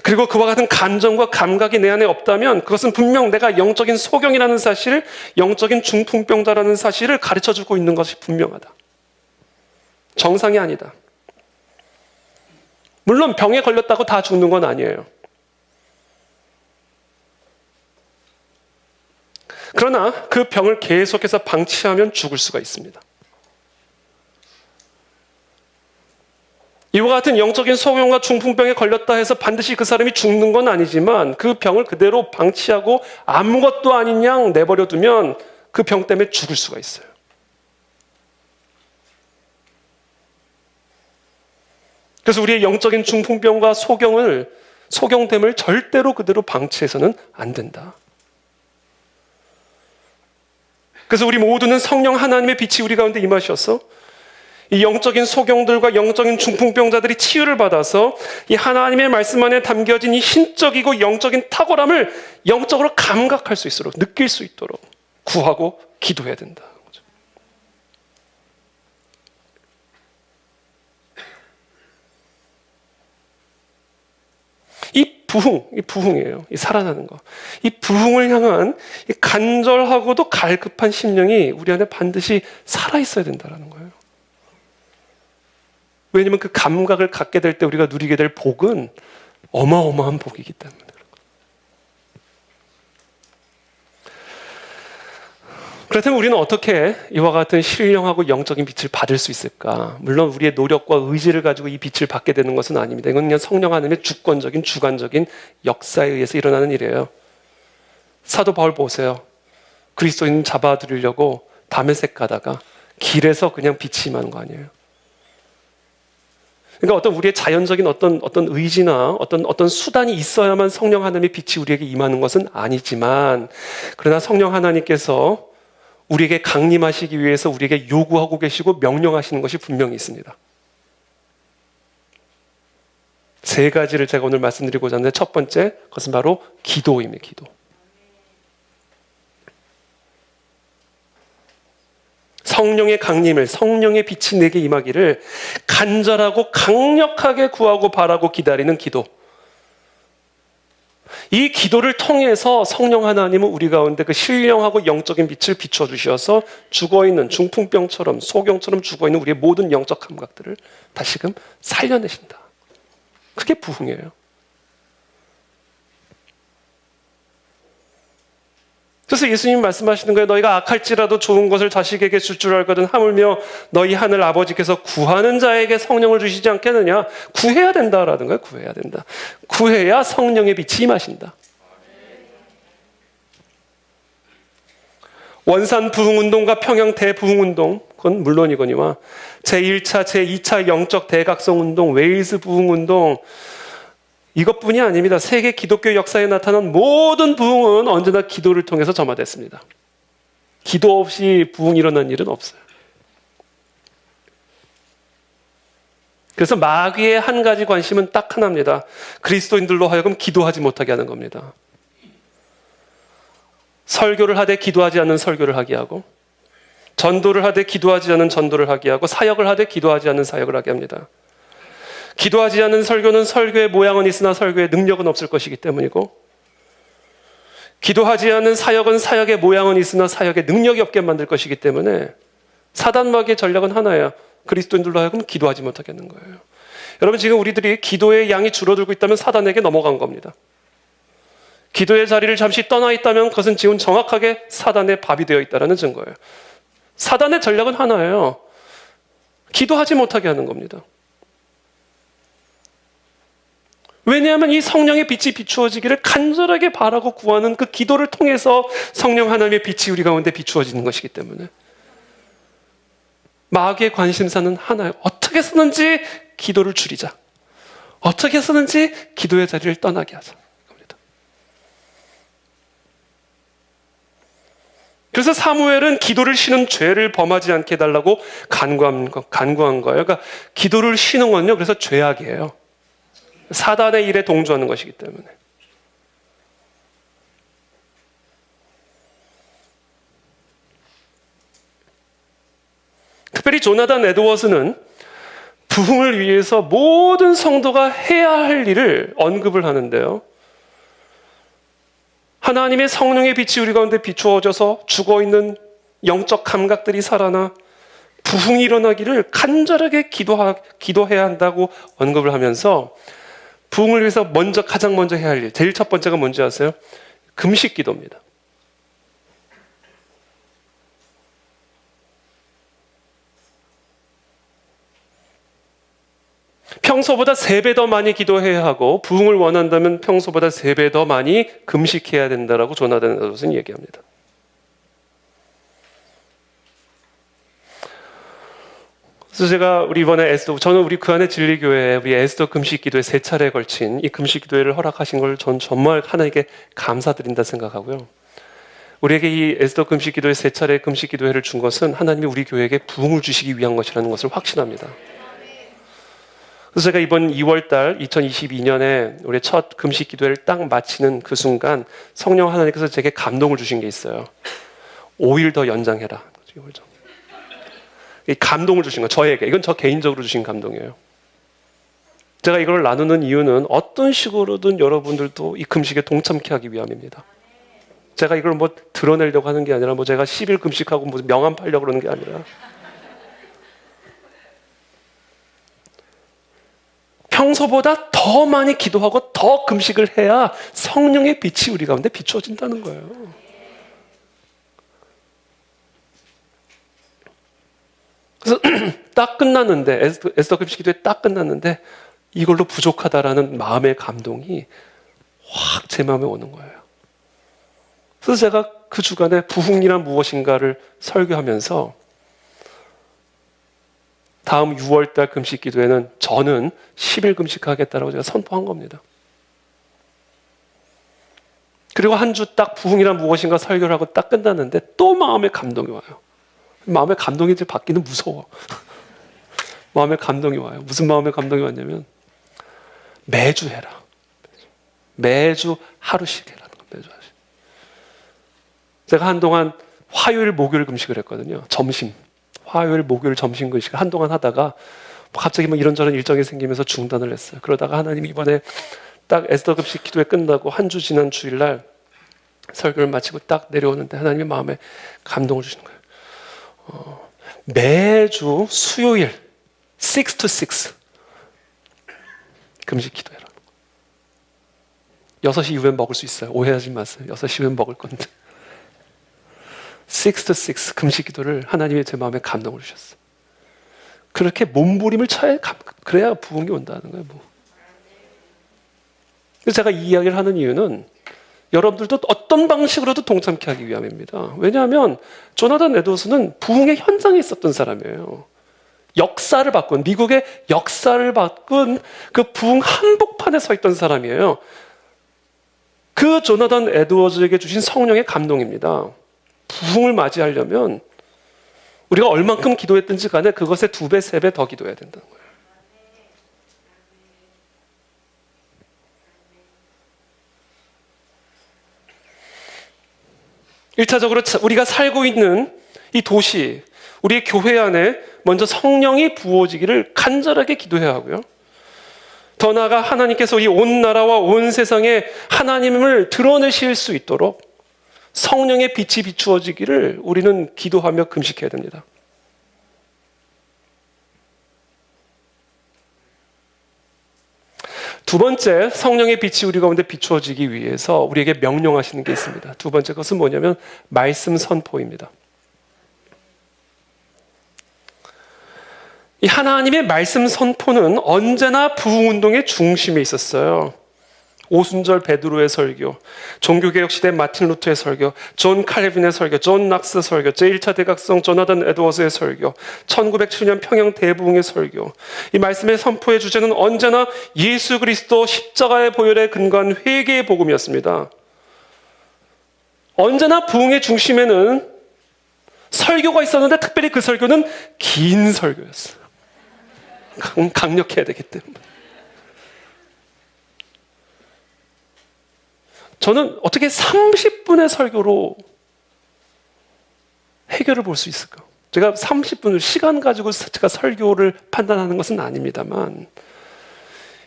그리고 그와 같은 감정과 감각이 내 안에 없다면 그것은 분명 내가 영적인 소경이라는 사실, 영적인 중풍병자라는 사실을 가르쳐주고 있는 것이 분명하다. 정상이 아니다. 물론 병에 걸렸다고 다 죽는 건 아니에요. 그러나 그러나 그 병을 계속해서 방치하면 죽을 수가 있습니다. 이와 같은 영적인 소경과 중풍병에 걸렸다 해서 반드시 그 사람이 죽는 건 아니지만 그 병을 그대로 방치하고 아무것도 아닌 양 내버려 두면 그 병 때문에 죽을 수가 있어요. 그래서 우리의 영적인 중풍병과 소경됨을 절대로 그대로 방치해서는 안 된다. 그래서 우리 모두는 성령 하나님의 빛이 우리 가운데 임하셔서 이 영적인 소경들과 영적인 중풍병자들이 치유를 받아서 이 하나님의 말씀 안에 담겨진 이 신적이고 영적인 탁월함을 영적으로 감각할 수 있도록, 느낄 수 있도록 구하고 기도해야 된다. 이 부흥이에요. 이 살아나는 거. 이 부흥을 향한 이 간절하고도 갈급한 심령이 우리 안에 반드시 살아있어야 된다는 거예요. 왜냐하면 그 감각을 갖게 될 때 우리가 누리게 될 복은 어마어마한 복이기 때문에. 그렇다면 우리는 어떻게 이와 같은 신령하고 영적인 빛을 받을 수 있을까? 물론 우리의 노력과 의지를 가지고 이 빛을 받게 되는 것은 아닙니다. 이건 그냥 성령 하나님의 주권적인 주관적인 역사에 의해서 일어나는 일이에요. 사도 바울 보세요. 그리스도인 잡아들이려고 다메섹 가다가 길에서 그냥 빛이 임하는 거 아니에요. 그러니까 어떤 우리의 자연적인 어떤 의지나 어떤 수단이 있어야만 성령 하나님의 빛이 우리에게 임하는 것은 아니지만, 그러나 성령 하나님께서 우리에게 강림하시기 위해서 우리에게 요구하고 계시고 명령하시는 것이 분명히 있습니다. 세 가지를 제가 오늘 말씀드리고자 하는데, 첫 번째, 그것은 바로 기도입니다. 기도. 성령의 강림을, 성령의 빛이 내게 임하기를 간절하고 강력하게 구하고 바라고 기다리는 기도. 이 기도를 통해서 성령 하나님은 우리 가운데 그 신령하고 영적인 빛을 비춰주셔서 죽어있는 중풍병처럼 소경처럼 죽어있는 우리의 모든 영적 감각들을 다시금 살려내신다. 그게 부흥이에요. 그래서 예수님이 말씀하시는 거예요. 너희가 악할지라도 좋은 것을 자식에게 줄 줄 알거든 하물며 너희 하늘 아버지께서 구하는 자에게 성령을 주시지 않겠느냐. 구해야 된다라는 거예요. 구해야 된다. 구해야 성령의 빛이 임하신다. 원산 부흥운동과 평양 대부흥운동, 그건 물론이거니와 제1차, 제2차 영적 대각성운동, 웨일스 부흥운동, 이것뿐이 아닙니다. 세계 기독교 역사에 나타난 모든 부흥은 언제나 기도를 통해서 점화됐습니다. 기도 없이 부흥이 일어난 일은 없어요. 그래서 마귀의 한 가지 관심은 딱 하나입니다. 그리스도인들로 하여금 기도하지 못하게 하는 겁니다. 설교를 하되 기도하지 않는 설교를 하게 하고, 전도를 하되 기도하지 않는 전도를 하게 하고, 사역을 하되 기도하지 않는 사역을 하게 합니다. 기도하지 않는 설교는 설교의 모양은 있으나 설교의 능력은 없을 것이기 때문이고, 기도하지 않는 사역은 사역의 모양은 있으나 사역의 능력이 없게 만들 것이기 때문에 사단 마귀의 전략은 하나예요. 그리스도인들로 하여금 기도하지 못하게 하는 거예요. 여러분, 지금 우리들이 기도의 양이 줄어들고 있다면 사단에게 넘어간 겁니다. 기도의 자리를 잠시 떠나 있다면 그것은 지금 정확하게 사단의 밥이 되어 있다는 증거예요. 사단의 전략은 하나예요. 기도하지 못하게 하는 겁니다. 왜냐하면 이 성령의 빛이 비추어지기를 간절하게 바라고 구하는 그 기도를 통해서 성령 하나님의 빛이 우리 가운데 비추어지는 것이기 때문에, 마귀의 관심사는 하나예요. 어떻게 해서든지 기도를 줄이자. 어떻게 해서든지 기도의 자리를 떠나게 하자. 그래서 사무엘은 기도를 쉬는 죄를 범하지 않게 해달라고 간구한 거예요. 그러니까 기도를 쉬는 건요, 그래서 죄악이에요. 사단의 일에 동조하는 것이기 때문에. 특별히 조나단 에드워즈는 부흥을 위해서 모든 성도가 해야 할 일을 언급을 하는데요. 하나님의 성령의 빛이 우리 가운데 비추어져서 죽어있는 영적 감각들이 살아나 부흥이 일어나기를 간절하게 기도해야 한다고 언급을 하면서, 부흥을 위해서 가장 먼저 해야 할 일, 제일 첫 번째가 뭔지 아세요? 금식 기도입니다. 평소보다 3배 더 많이 기도해야 하고 부흥을 원한다면 평소보다 3배 더 많이 금식해야 된다라고 조나단 에드워즈는 얘기합니다. 그래서 제가 우리 이번에 저는 우리 그 안에 진리교회 우리 에스더 금식기도에 3차례에 걸친 이 금식기도회를 허락하신 걸 전 정말 하나님께 감사드린다 생각하고요. 우리에게 이 에스더 금식기도회 3차례 금식기도회를 준 것은 하나님이 우리 교회에게 부흥을 주시기 위한 것이라는 것을 확신합니다. 그래서 제가 이번 2월달 2022년에 우리 첫 금식기도회를 딱 마치는 그 순간 성령 하나님께서 제게 감동을 주신 게 있어요. 5일 더 연장해라. 이 감동을 주신 거 저에게 이건 저 개인적으로 주신 감동이에요. 제가 이걸 나누는 이유는 어떤 식으로든 여러분들도 이 금식에 동참케 하기 위함입니다. 제가 이걸 뭐 드러내려고 하는 게 아니라 뭐 제가 10일 금식하고 뭐 명함 팔려고 그러는 게 아니라 평소보다 더 많이 기도하고 더 금식을 해야 성령의 빛이 우리 가운데 비추어진다는 거예요. 그래서 딱 끝났는데 에스더 금식기도회 딱 끝났는데 이걸로 부족하다라는 마음의 감동이 확 제 마음에 오는 거예요. 그래서 제가 그 주간에 부흥이란 무엇인가를 설교하면서 다음 6월달 금식기도회는 저는 10일 금식하겠다라고 제가 선포한 겁니다. 그리고 한 주 딱 부흥이란 무엇인가 설교를 하고 딱 끝났는데 또 마음의 감동이 와요. 마음의 감동이 이제 받기는 무서워. 마음의 감동이 와요. 무슨 마음의 감동이 왔냐면 매주 해라. 매주 하루씩 해라는 거예요. 매주 하루씩. 제가 한동안 화요일, 목요일 금식을 했거든요. 점심. 화요일, 목요일 점심 금식을 한동안 하다가 갑자기 뭐 이런저런 일정이 생기면서 중단을 했어요. 그러다가 하나님이 이번에 딱 에스더 금식 기도회 끝나고 한 주 지난 주일날 설교를 마치고 딱 내려오는데 하나님이 마음에 감동을 주시는 거예요. 매주 수요일 6 to 6 금식 기도해라. 6시 이후엔 먹을 수 있어요. 오해하지 마세요. 6시 이후엔 먹을 건데 6 to 6 금식 기도를 하나님이 제 마음에 감동을 주셨어요. 그렇게 몸부림을 쳐야 그래야 부흥이 온다는 거예요. 뭐. 그래서 제가 이 이야기를 하는 이유는 여러분들도 어떤 방식으로도 동참케 하기 위함입니다. 왜냐하면 조나단 에드워즈는 부흥의 현장에 있었던 사람이에요. 역사를 바꾼, 미국의 역사를 바꾼 그 부흥 한복판에 서 있던 사람이에요. 그 조나단 에드워즈에게 주신 성령의 감동입니다. 부흥을 맞이하려면 우리가 얼만큼 기도했든지 간에 그것의 2배, 3배 더 기도해야 된다는 거예요. 일차적으로 우리가 살고 있는 이 도시, 우리의 교회 안에 먼저 성령이 부어지기를 간절하게 기도해야 하고요. 더 나아가 하나님께서 이 온 나라와 온 세상에 하나님을 드러내실 수 있도록 성령의 빛이 비추어지기를 우리는 기도하며 금식해야 됩니다. 두 번째, 성령의 빛이 우리 가운데 비추어지기 위해서 우리에게 명령하시는 게 있습니다. 두 번째 것은 뭐냐면 말씀 선포입니다. 이 하나님의 말씀 선포는 언제나 부흥운동의 중심에 있었어요. 오순절 베드로의 설교, 종교개혁 시대 마틴 루터의 설교, 존 칼빈의 설교, 존 낙스 설교, 제1차 대각성 조나단 에드워즈의 설교, 1907년 평양 대부흥의 설교. 이 말씀의 선포의 주제는 언제나 예수 그리스도 십자가의 보혈에 근거한 회개의 복음이었습니다. 언제나 부흥의 중심에는 설교가 있었는데 특별히 그 설교는 긴 설교였어요. 강력해야 되기 때문에. 저는 어떻게 30분의 설교로 해결을 볼 수 있을까? 제가 30분을 시간 가지고 제가 설교를 판단하는 것은 아닙니다만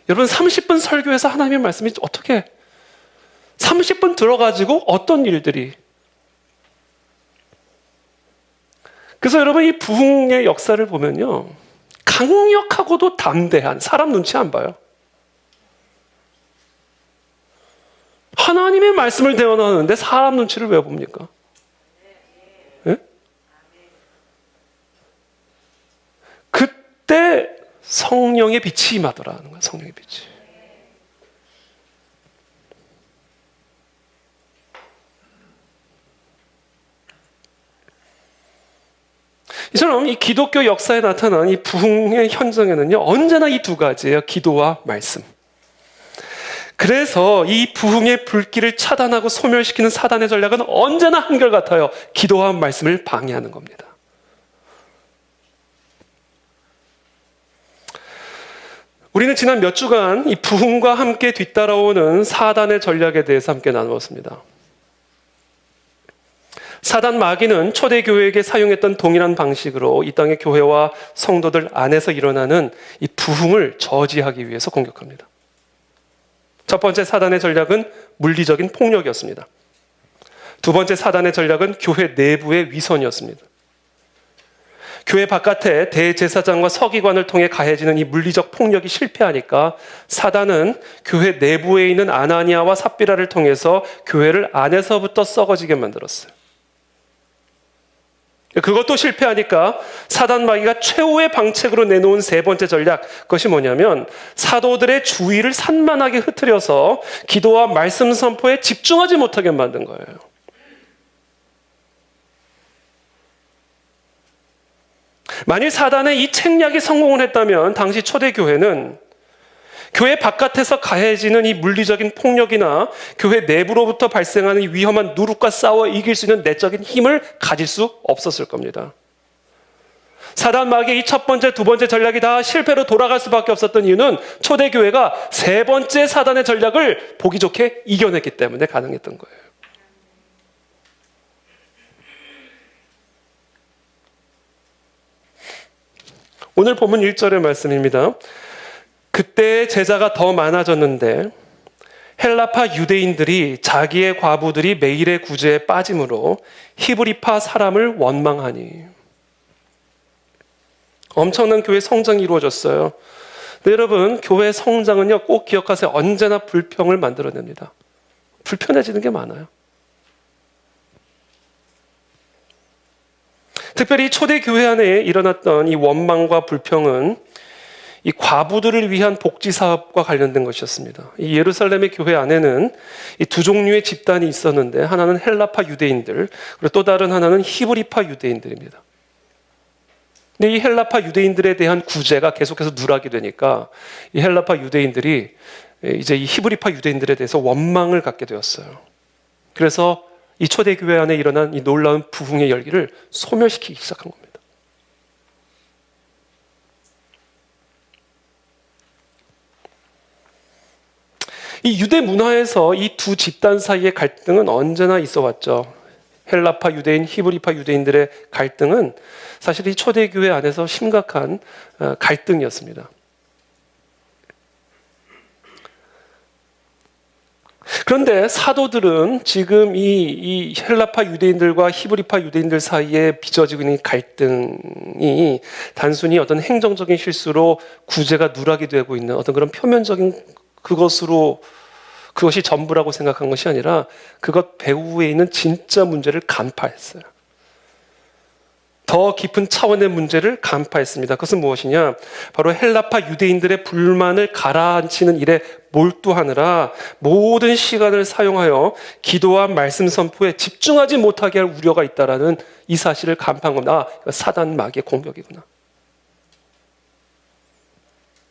여러분 30분 설교에서 하나님의 말씀이 어떻게 30분 들어가지고 어떤 일들이 그래서 여러분 이 부흥의 역사를 보면요 강력하고도 담대한 사람 눈치 안 봐요. 하나님의 말씀을 대언하는데 사람 눈치를 왜 봅니까? 네? 그때 성령의 빛이 임하더라 하는 거예요. 성령의 빛이. 이처럼 이 기독교 역사에 나타난 이 부흥의 현장에는요, 언제나 이 두 가지예요. 기도와 말씀. 그래서 이 부흥의 불길을 차단하고 소멸시키는 사단의 전략은 언제나 한결같아요. 기도와 말씀을 방해하는 겁니다. 우리는 지난 몇 주간 이 부흥과 함께 뒤따라오는 사단의 전략에 대해서 함께 나누었습니다. 사단 마귀는 초대교회에게 사용했던 동일한 방식으로 이 땅의 교회와 성도들 안에서 일어나는 이 부흥을 저지하기 위해서 공격합니다. 첫 번째 사단의 전략은 물리적인 폭력이었습니다. 두 번째 사단의 전략은 교회 내부의 위선이었습니다. 교회 바깥에 대제사장과 서기관을 통해 가해지는 이 물리적 폭력이 실패하니까 사단은 교회 내부에 있는 아나니아와 삽비라를 통해서 교회를 안에서부터 썩어지게 만들었어요. 그것도 실패하니까 사단 마귀가 최후의 방책으로 내놓은 세 번째 전략, 그것이 뭐냐면 사도들의 주의를 산만하게 흐트려서 기도와 말씀 선포에 집중하지 못하게 만든 거예요. 만일 사단의 이 책략이 성공을 했다면 당시 초대교회는 교회 바깥에서 가해지는 이 물리적인 폭력이나 교회 내부로부터 발생하는 이 위험한 누룩과 싸워 이길 수 있는 내적인 힘을 가질 수 없었을 겁니다. 사단 마귀의 이 첫 번째, 두 번째 전략이 다 실패로 돌아갈 수밖에 없었던 이유는 초대교회가 세 번째 사단의 전략을 보기 좋게 이겨냈기 때문에 가능했던 거예요. 오늘 본문 1절의 말씀입니다. 그때 제자가 더 많아졌는데 헬라파 유대인들이 자기의 과부들이 매일의 구제에 빠짐으로 히브리파 사람을 원망하니. 엄청난 교회 성장이 이루어졌어요. 근데 여러분, 교회 성장은요, 꼭 기억하세요. 언제나 불평을 만들어냅니다. 불편해지는 게 많아요. 특별히 초대교회 안에 일어났던 이 원망과 불평은 이 과부들을 위한 복지 사업과 관련된 것이었습니다. 이 예루살렘의 교회 안에는 이 두 종류의 집단이 있었는데 하나는 헬라파 유대인들, 그리고 또 다른 하나는 히브리파 유대인들입니다. 근데 이 헬라파 유대인들에 대한 구제가 계속해서 누락이 되니까 이 헬라파 유대인들이 이제 이 히브리파 유대인들에 대해서 원망을 갖게 되었어요. 그래서 이 초대교회 안에 일어난 이 놀라운 부흥의 열기를 소멸시키기 시작한 겁니다. 이 유대 문화에서 이 두 집단 사이의 갈등은 언제나 있어 왔죠. 헬라파 유대인, 히브리파 유대인들의 갈등은 사실 이 초대교회 안에서 심각한 갈등이었습니다. 그런데 사도들은 지금 이 헬라파 유대인들과 히브리파 유대인들 사이에 빚어지고 있는 갈등이 단순히 어떤 행정적인 실수로 구제가 누락이 되고 있는 어떤 그런 표면적인 그것이 전부라고 생각한 것이 아니라 그것 배후에 있는 진짜 문제를 간파했어요. 더 깊은 차원의 문제를 간파했습니다. 그것은 무엇이냐? 바로 헬라파 유대인들의 불만을 가라앉히는 일에 몰두하느라 모든 시간을 사용하여 기도와 말씀 선포에 집중하지 못하게 할 우려가 있다라는 이 사실을 간파한 겁니다. 사단 마귀의 공격이구나.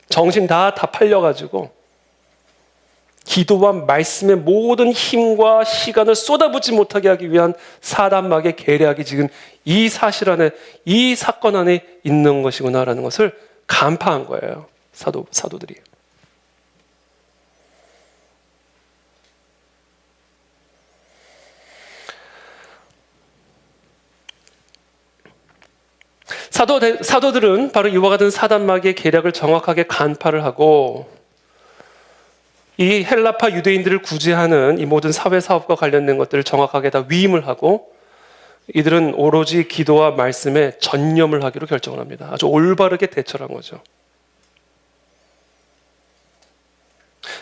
정신 다 팔려가지고 기도와 말씀의 모든 힘과 시간을 쏟아붓지 못하게 하기 위한 사단 마귀의 계략이 지금 이 사실 안에, 이 사건 안에 있는 것이구나라는 것을 간파한 거예요. 사도들이. 사도들은 바로 이와 같은 사단 마귀의 계략을 정확하게 간파를 하고 이 헬라파 유대인들을 구제하는 이 모든 사회 사업과 관련된 것들을 정확하게 다 위임을 하고 이들은 오로지 기도와 말씀에 전념을 하기로 결정을 합니다. 아주 올바르게 대처를 한 거죠.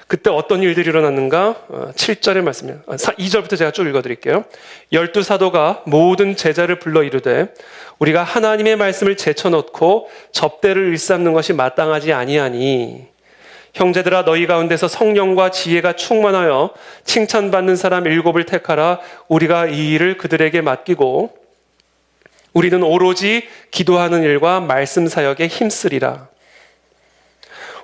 그때 어떤 일들이 일어났는가? 7절의 말씀이에요. 2절부터 제가 쭉 읽어드릴게요. 12사도가 모든 제자를 불러 이르되 우리가 하나님의 말씀을 제쳐놓고 접대를 일삼는 것이 마땅하지 아니하니 형제들아 너희 가운데서 성령과 지혜가 충만하여 칭찬받는 사람 7을 택하라. 우리가 이 일을 그들에게 맡기고 우리는 오로지 기도하는 일과 말씀 사역에 힘쓰리라.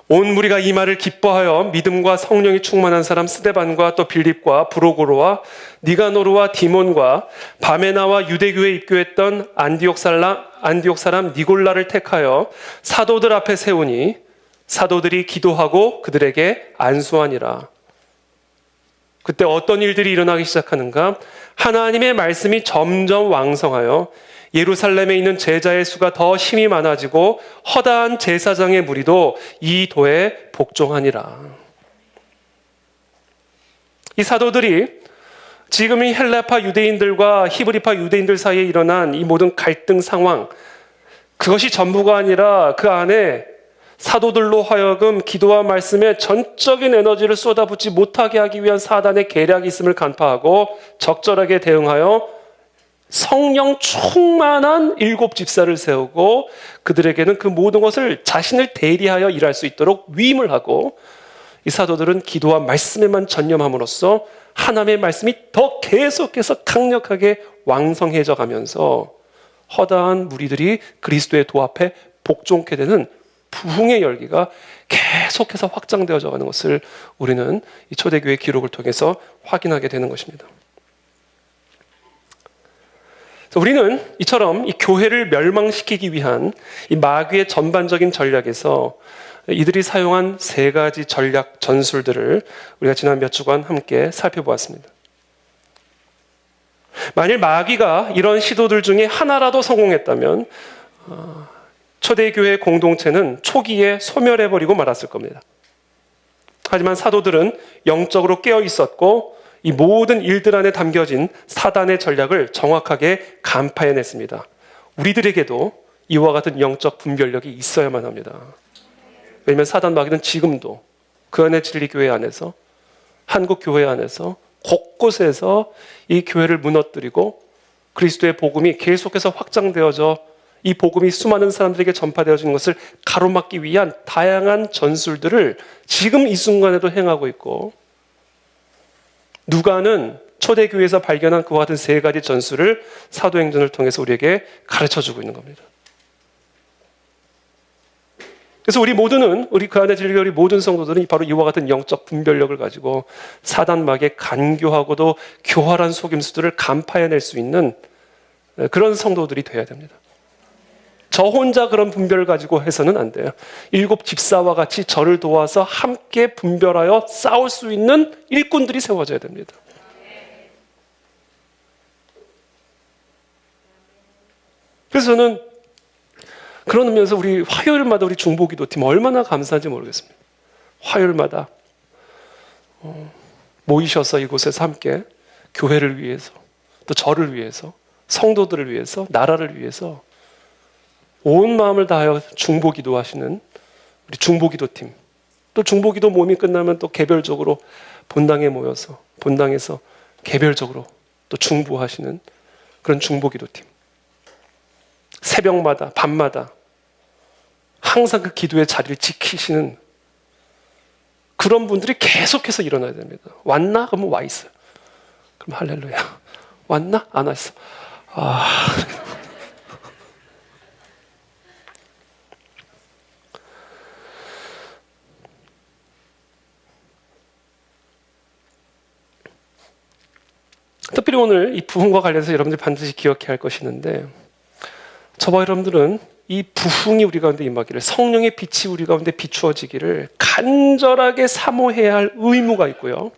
온 무리가 이 말을 기뻐하여 믿음과 성령이 충만한 사람 스데반과 또 빌립과 브로고로와 니가노르와 디몬과 바메나와 유대교에 입교했던 안디옥 사람 니골라를 택하여 사도들 앞에 세우니 사도들이 기도하고 그들에게 안수하니라. 그때 어떤 일들이 일어나기 시작하는가? 하나님의 말씀이 점점 왕성하여 예루살렘에 있는 제자의 수가 더 힘이 많아지고 허다한 제사장의 무리도 이 도에 복종하니라. 이 사도들이 지금 이 헬라파 유대인들과 히브리파 유대인들 사이에 일어난 이 모든 갈등 상황, 그것이 전부가 아니라 그 안에 사도들로 하여금 기도와 말씀에 전적인 에너지를 쏟아붓지 못하게 하기 위한 사단의 계략이 있음을 간파하고 적절하게 대응하여 성령 충만한 7 집사를 세우고 그들에게는 그 모든 것을 자신을 대리하여 일할 수 있도록 위임을 하고 이 사도들은 기도와 말씀에만 전념함으로써 하나님의 말씀이 더 계속해서 강력하게 왕성해져 가면서 허다한 무리들이 그리스도의 도 앞에 복종케 되는 부흥의 열기가 계속해서 확장되어져 가는 것을 우리는 이 초대교회 기록을 통해서 확인하게 되는 것입니다. 우리는 이처럼 이 교회를 멸망시키기 위한 이 마귀의 전반적인 전략에서 이들이 사용한 3가지 전략 전술들을 우리가 지난 몇 주간 함께 살펴보았습니다. 만일 마귀가 이런 시도들 중에 하나라도 성공했다면 초대교회 공동체는 초기에 소멸해버리고 말았을 겁니다. 하지만 사도들은 영적으로 깨어 있었고 이 모든 일들 안에 담겨진 사단의 전략을 정확하게 간파해냈습니다. 우리들에게도 이와 같은 영적 분별력이 있어야만 합니다. 왜냐하면 사단 마귀는 지금도 그 안에 진리교회 안에서 한국 교회 안에서 곳곳에서 이 교회를 무너뜨리고 그리스도의 복음이 계속해서 확장되어져 이 복음이 수많은 사람들에게 전파되어지는 것을 가로막기 위한 다양한 전술들을 지금 이 순간에도 행하고 있고 누가는 초대교회에서 발견한 그와 같은 3가지 전술을 사도행전을 통해서 우리에게 가르쳐주고 있는 겁니다. 그래서 우리 모두는 우리 그 안에 진리교회 모든 성도들은 바로 이와 같은 영적 분별력을 가지고 사단 마귀의 간교하고도 교활한 속임수들을 간파해낼 수 있는 그런 성도들이 되어야 됩니다. 저 혼자 그런 분별을 가지고 해서는 안 돼요. 7 집사와 같이 저를 도와서 함께 분별하여 싸울 수 있는 일꾼들이 세워져야 됩니다. 그래서 저는 그런 의미에서 우리 화요일마다 우리 중보기도팀 얼마나 감사한지 모르겠습니다. 화요일마다 모이셔서 이곳에서 함께 교회를 위해서 또 저를 위해서 성도들을 위해서 나라를 위해서 온 마음을 다하여 중보기도 하시는 우리 중보기도팀, 또 중보기도 모임이 끝나면 또 개별적으로 본당에 모여서 본당에서 개별적으로 또 중보하시는 그런 중보기도팀, 새벽마다 밤마다 항상 그 기도의 자리를 지키시는 그런 분들이 계속해서 일어나야 됩니다. 왔나? 그러면 와 있어요. 그럼 할렐루야. 왔나? 안 왔어. 특별히 오늘 이 부흥과 관련해서 여러분들이 반드시 기억해야 할 것이 있는데 저와 여러분들은 이 부흥이 우리 가운데 임하기를 성령의 빛이 우리 가운데 비추어지기를 간절하게 사모해야 할 의무가 있고요.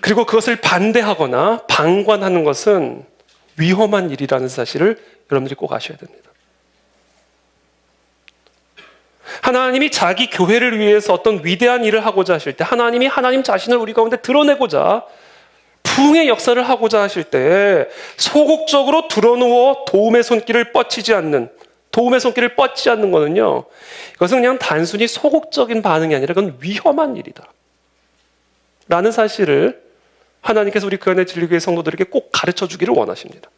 그리고 그것을 반대하거나 방관하는 것은 위험한 일이라는 사실을 여러분들이 꼭 아셔야 됩니다. 하나님이 자기 교회를 위해서 어떤 위대한 일을 하고자 하실 때 하나님이 하나님 자신을 우리 가운데 드러내고자 부흥의 역사를 하고자 하실 때 소극적으로 드러누워 도움의 손길을 뻗치지 않는 도움의 손길을 뻗지 않는 거는요, 이것은 그냥 단순히 소극적인 반응이 아니라 그건 위험한 일이다 라는 사실을 하나님께서 우리 교회 진리교회 성도들에게 꼭 가르쳐 주기를 원하십니다.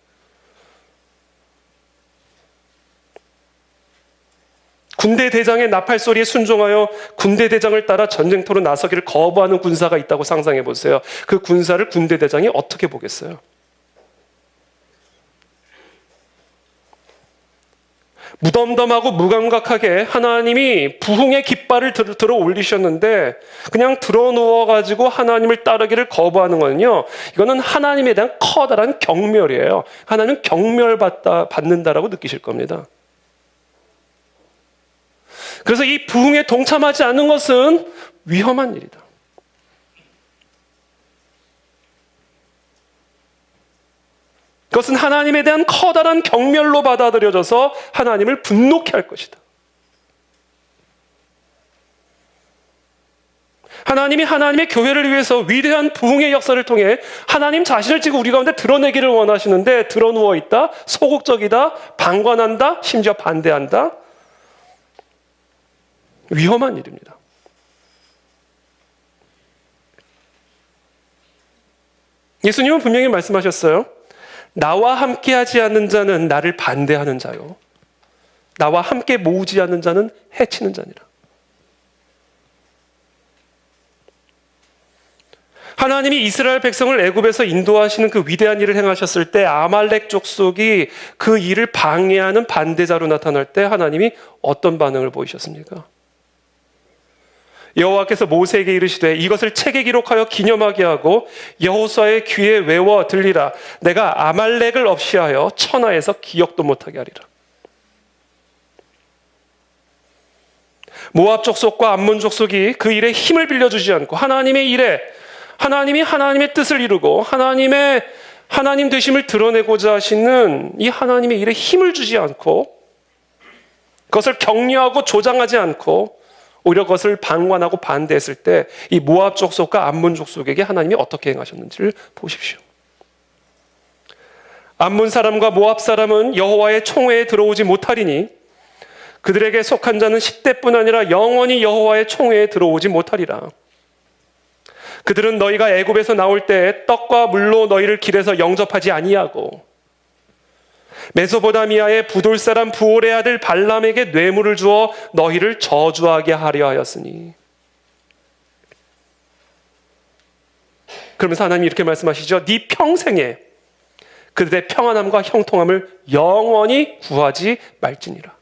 군대 대장의 나팔 소리에 순종하여 군대 대장을 따라 전쟁터로 나서기를 거부하는 군사가 있다고 상상해 보세요. 그 군사를 군대 대장이 어떻게 보겠어요? 무덤덤하고 무감각하게 하나님이 부흥의 깃발을 들어 올리셨는데 그냥 들어 누워가지고 하나님을 따르기를 거부하는 거는요, 이거는 하나님에 대한 커다란 경멸이에요. 하나님은 경멸받는다라고 느끼실 겁니다. 그래서 이 부흥에 동참하지 않는 것은 위험한 일이다. 그것은 하나님에 대한 커다란 경멸로 받아들여져서 하나님을 분노케 할 것이다. 하나님이 하나님의 교회를 위해서 위대한 부흥의 역사를 통해 하나님 자신을 지금 우리 가운데 드러내기를 원하시는데 드러누워 있다, 소극적이다, 방관한다, 심지어 반대한다. 위험한 일입니다. 예수님은 분명히 말씀하셨어요. 나와 함께하지 않는 자는 나를 반대하는 자요, 나와 함께 모으지 않는 자는 해치는 자니라. 하나님이 이스라엘 백성을 애굽에서 인도하시는 그 위대한 일을 행하셨을 때 아말렉 족속이 그 일을 방해하는 반대자로 나타날 때 하나님이 어떤 반응을 보이셨습니까? 여호와께서 모세에게 이르시되 이것을 책에 기록하여 기념하게 하고 여호수아의 귀에 외워 들리라. 내가 아말렉을 없이하여 천하에서 기억도 못하게 하리라. 모압 족속과 암몬 족속이 그 일에 힘을 빌려주지 않고 하나님의 일에 하나님이 하나님의 뜻을 이루고 하나님 되심을 드러내고자 하시는 이 하나님의 일에 힘을 주지 않고 그것을 격려하고 조장하지 않고 오히려 그것을 방관하고 반대했을 때 이 모압 족속과 암몬 족속에게 하나님이 어떻게 행하셨는지를 보십시오. 암몬 사람과 모압 사람은 여호와의 총회에 들어오지 못하리니 그들에게 속한 자는 10대뿐 아니라 영원히 여호와의 총회에 들어오지 못하리라. 그들은 너희가 애굽에서 나올 때 떡과 물로 너희를 길에서 영접하지 아니하고 메소포다미아의 부돌 사람 부올의 아들 발람에게 뇌물을 주어 너희를 저주하게 하려 하였으니. 그러면서 하나님이 이렇게 말씀하시죠. 네 평생에 그들의 평안함과 형통함을 영원히 구하지 말지니라.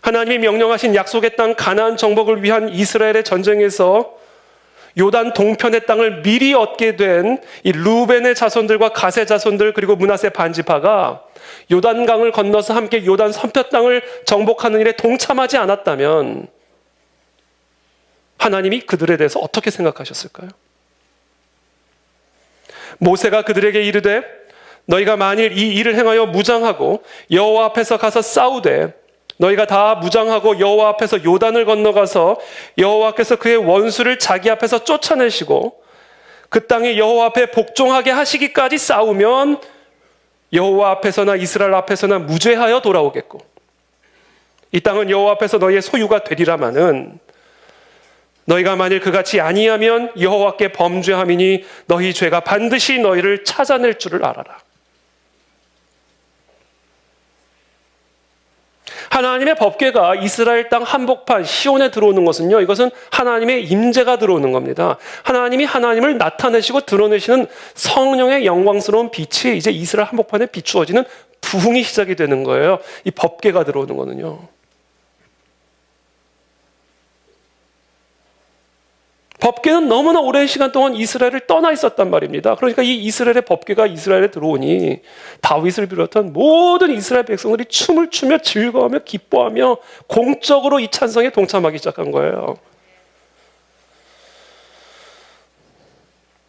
하나님이 명령하신 약속의 땅 가나안 정복을 위한 이스라엘의 전쟁에서 요단 동편의 땅을 미리 얻게 된 이 루벤의 자손들과 갓의 자손들 그리고 므낫세 반지파가 요단강을 건너서 함께 요단 선표 땅을 정복하는 일에 동참하지 않았다면 하나님이 그들에 대해서 어떻게 생각하셨을까요? 모세가 그들에게 이르되 너희가 만일 이 일을 행하여 무장하고 여호와 앞에서 가서 싸우되 너희가 다 무장하고 여호와 앞에서 요단을 건너가서 여호와께서 그의 원수를 자기 앞에서 쫓아내시고 그 땅에 여호와 앞에 복종하게 하시기까지 싸우면 여호와 앞에서나 이스라엘 앞에서나 무죄하여 돌아오겠고 이 땅은 여호와 앞에서 너희의 소유가 되리라마는 너희가 만일 그같이 아니하면 여호와께 범죄함이니 너희 죄가 반드시 너희를 찾아낼 줄을 알아라. 하나님의 법궤가 이스라엘 땅 한복판 시온에 들어오는 것은요, 이것은 하나님의 임재가 들어오는 겁니다. 하나님이 하나님을 나타내시고 드러내시는 성령의 영광스러운 빛이 이제 이스라엘 한복판에 비추어지는 부흥이 시작이 되는 거예요. 이 법궤가 들어오는 거는요. 법궤는 너무나 오랜 시간 동안 이스라엘을 떠나 있었단 말입니다. 그러니까 이 이스라엘의 법궤가 이스라엘에 들어오니 다윗을 비롯한 모든 이스라엘 백성들이 춤을 추며 즐거워하며 기뻐하며 공적으로 이 찬성에 동참하기 시작한 거예요.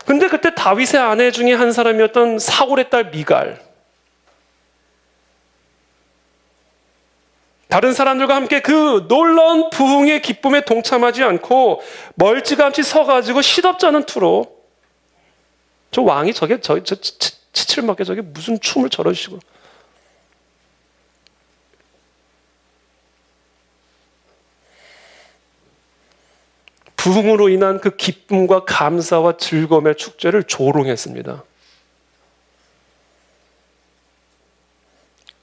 근데 그때 다윗의 아내 중에 한 사람이었던 사울의 딸 미갈, 다른 사람들과 함께 그 놀라운 부흥의 기쁨에 동참하지 않고 멀찌감치 서가지고 시덥잖은 투로 저 왕이 치칠맞게 저게 무슨 춤을 저런 식으로. 부흥으로 인한 그 기쁨과 감사와 즐거움의 축제를 조롱했습니다.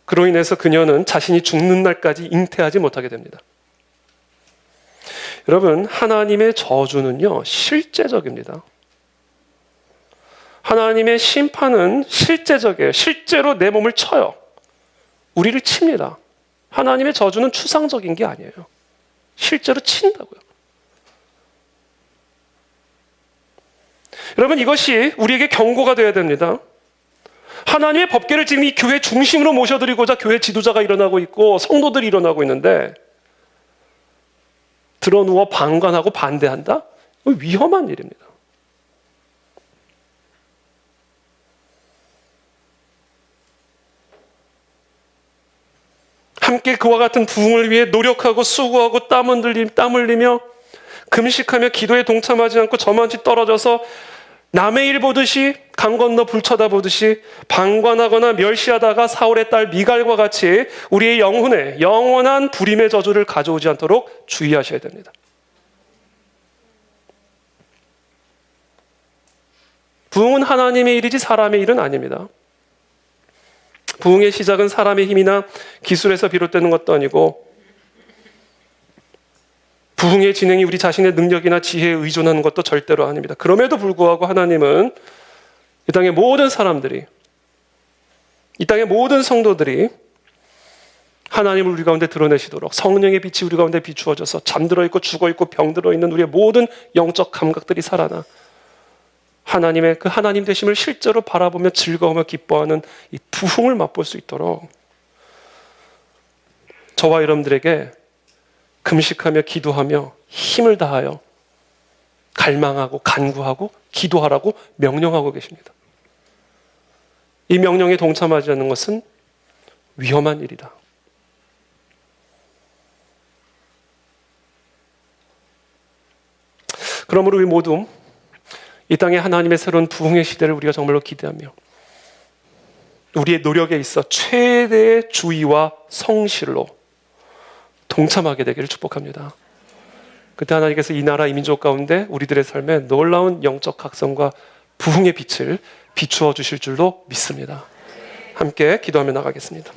그로 인해서 그녀는 자신이 죽는 날까지 잉태하지 못하게 됩니다. 여러분, 하나님의 저주는요, 실제적입니다. 하나님의 심판은 실제적이에요. 실제로 내 몸을 쳐요. 우리를 칩니다. 하나님의 저주는 추상적인 게 아니에요. 실제로 친다고요. 여러분, 이것이 우리에게 경고가 되어야 됩니다. 하나님의 법궤를 지금 이 교회 중심으로 모셔드리고자 교회 지도자가 일어나고 있고 성도들이 일어나고 있는데 드러누워 방관하고 반대한다? 위험한 일입니다. 함께 그와 같은 부흥을 위해 노력하고 수고하고 땀 흘리며 금식하며 기도에 동참하지 않고 저만치 떨어져서 남의 일 보듯이 강 건너 불 쳐다보듯이 방관하거나 멸시하다가 사울의 딸 미갈과 같이 우리의 영혼에 영원한 불임의 저주를 가져오지 않도록 주의하셔야 됩니다. 부흥은 하나님의 일이지 사람의 일은 아닙니다. 부흥의 시작은 사람의 힘이나 기술에서 비롯되는 것도 아니고 부흥의 진행이 우리 자신의 능력이나 지혜에 의존하는 것도 절대로 아닙니다. 그럼에도 불구하고 하나님은 이 땅의 모든 사람들이, 이 땅의 모든 성도들이 하나님을 우리 가운데 드러내시도록 성령의 빛이 우리 가운데 비추어져서 잠들어 있고 죽어 있고 병들어 있는 우리의 모든 영적 감각들이 살아나 하나님의 그 하나님 되심을 실제로 바라보며 즐거우며 기뻐하는 이 부흥을 맛볼 수 있도록 저와 여러분들에게 금식하며 기도하며 힘을 다하여 갈망하고 간구하고 기도하라고 명령하고 계십니다. 이 명령에 동참하지 않는 것은 위험한 일이다. 그러므로 우리 모두 이 땅에 하나님의 새로운 부흥의 시대를 우리가 정말로 기대하며 우리의 노력에 있어 최대의 주의와 성실로 동참하게 되기를 축복합니다. 그때 하나님께서 이 나라 이 민족 가운데 우리들의 삶에 놀라운 영적 각성과 부흥의 빛을 비추어 주실 줄로 믿습니다. 함께 기도하며 나가겠습니다.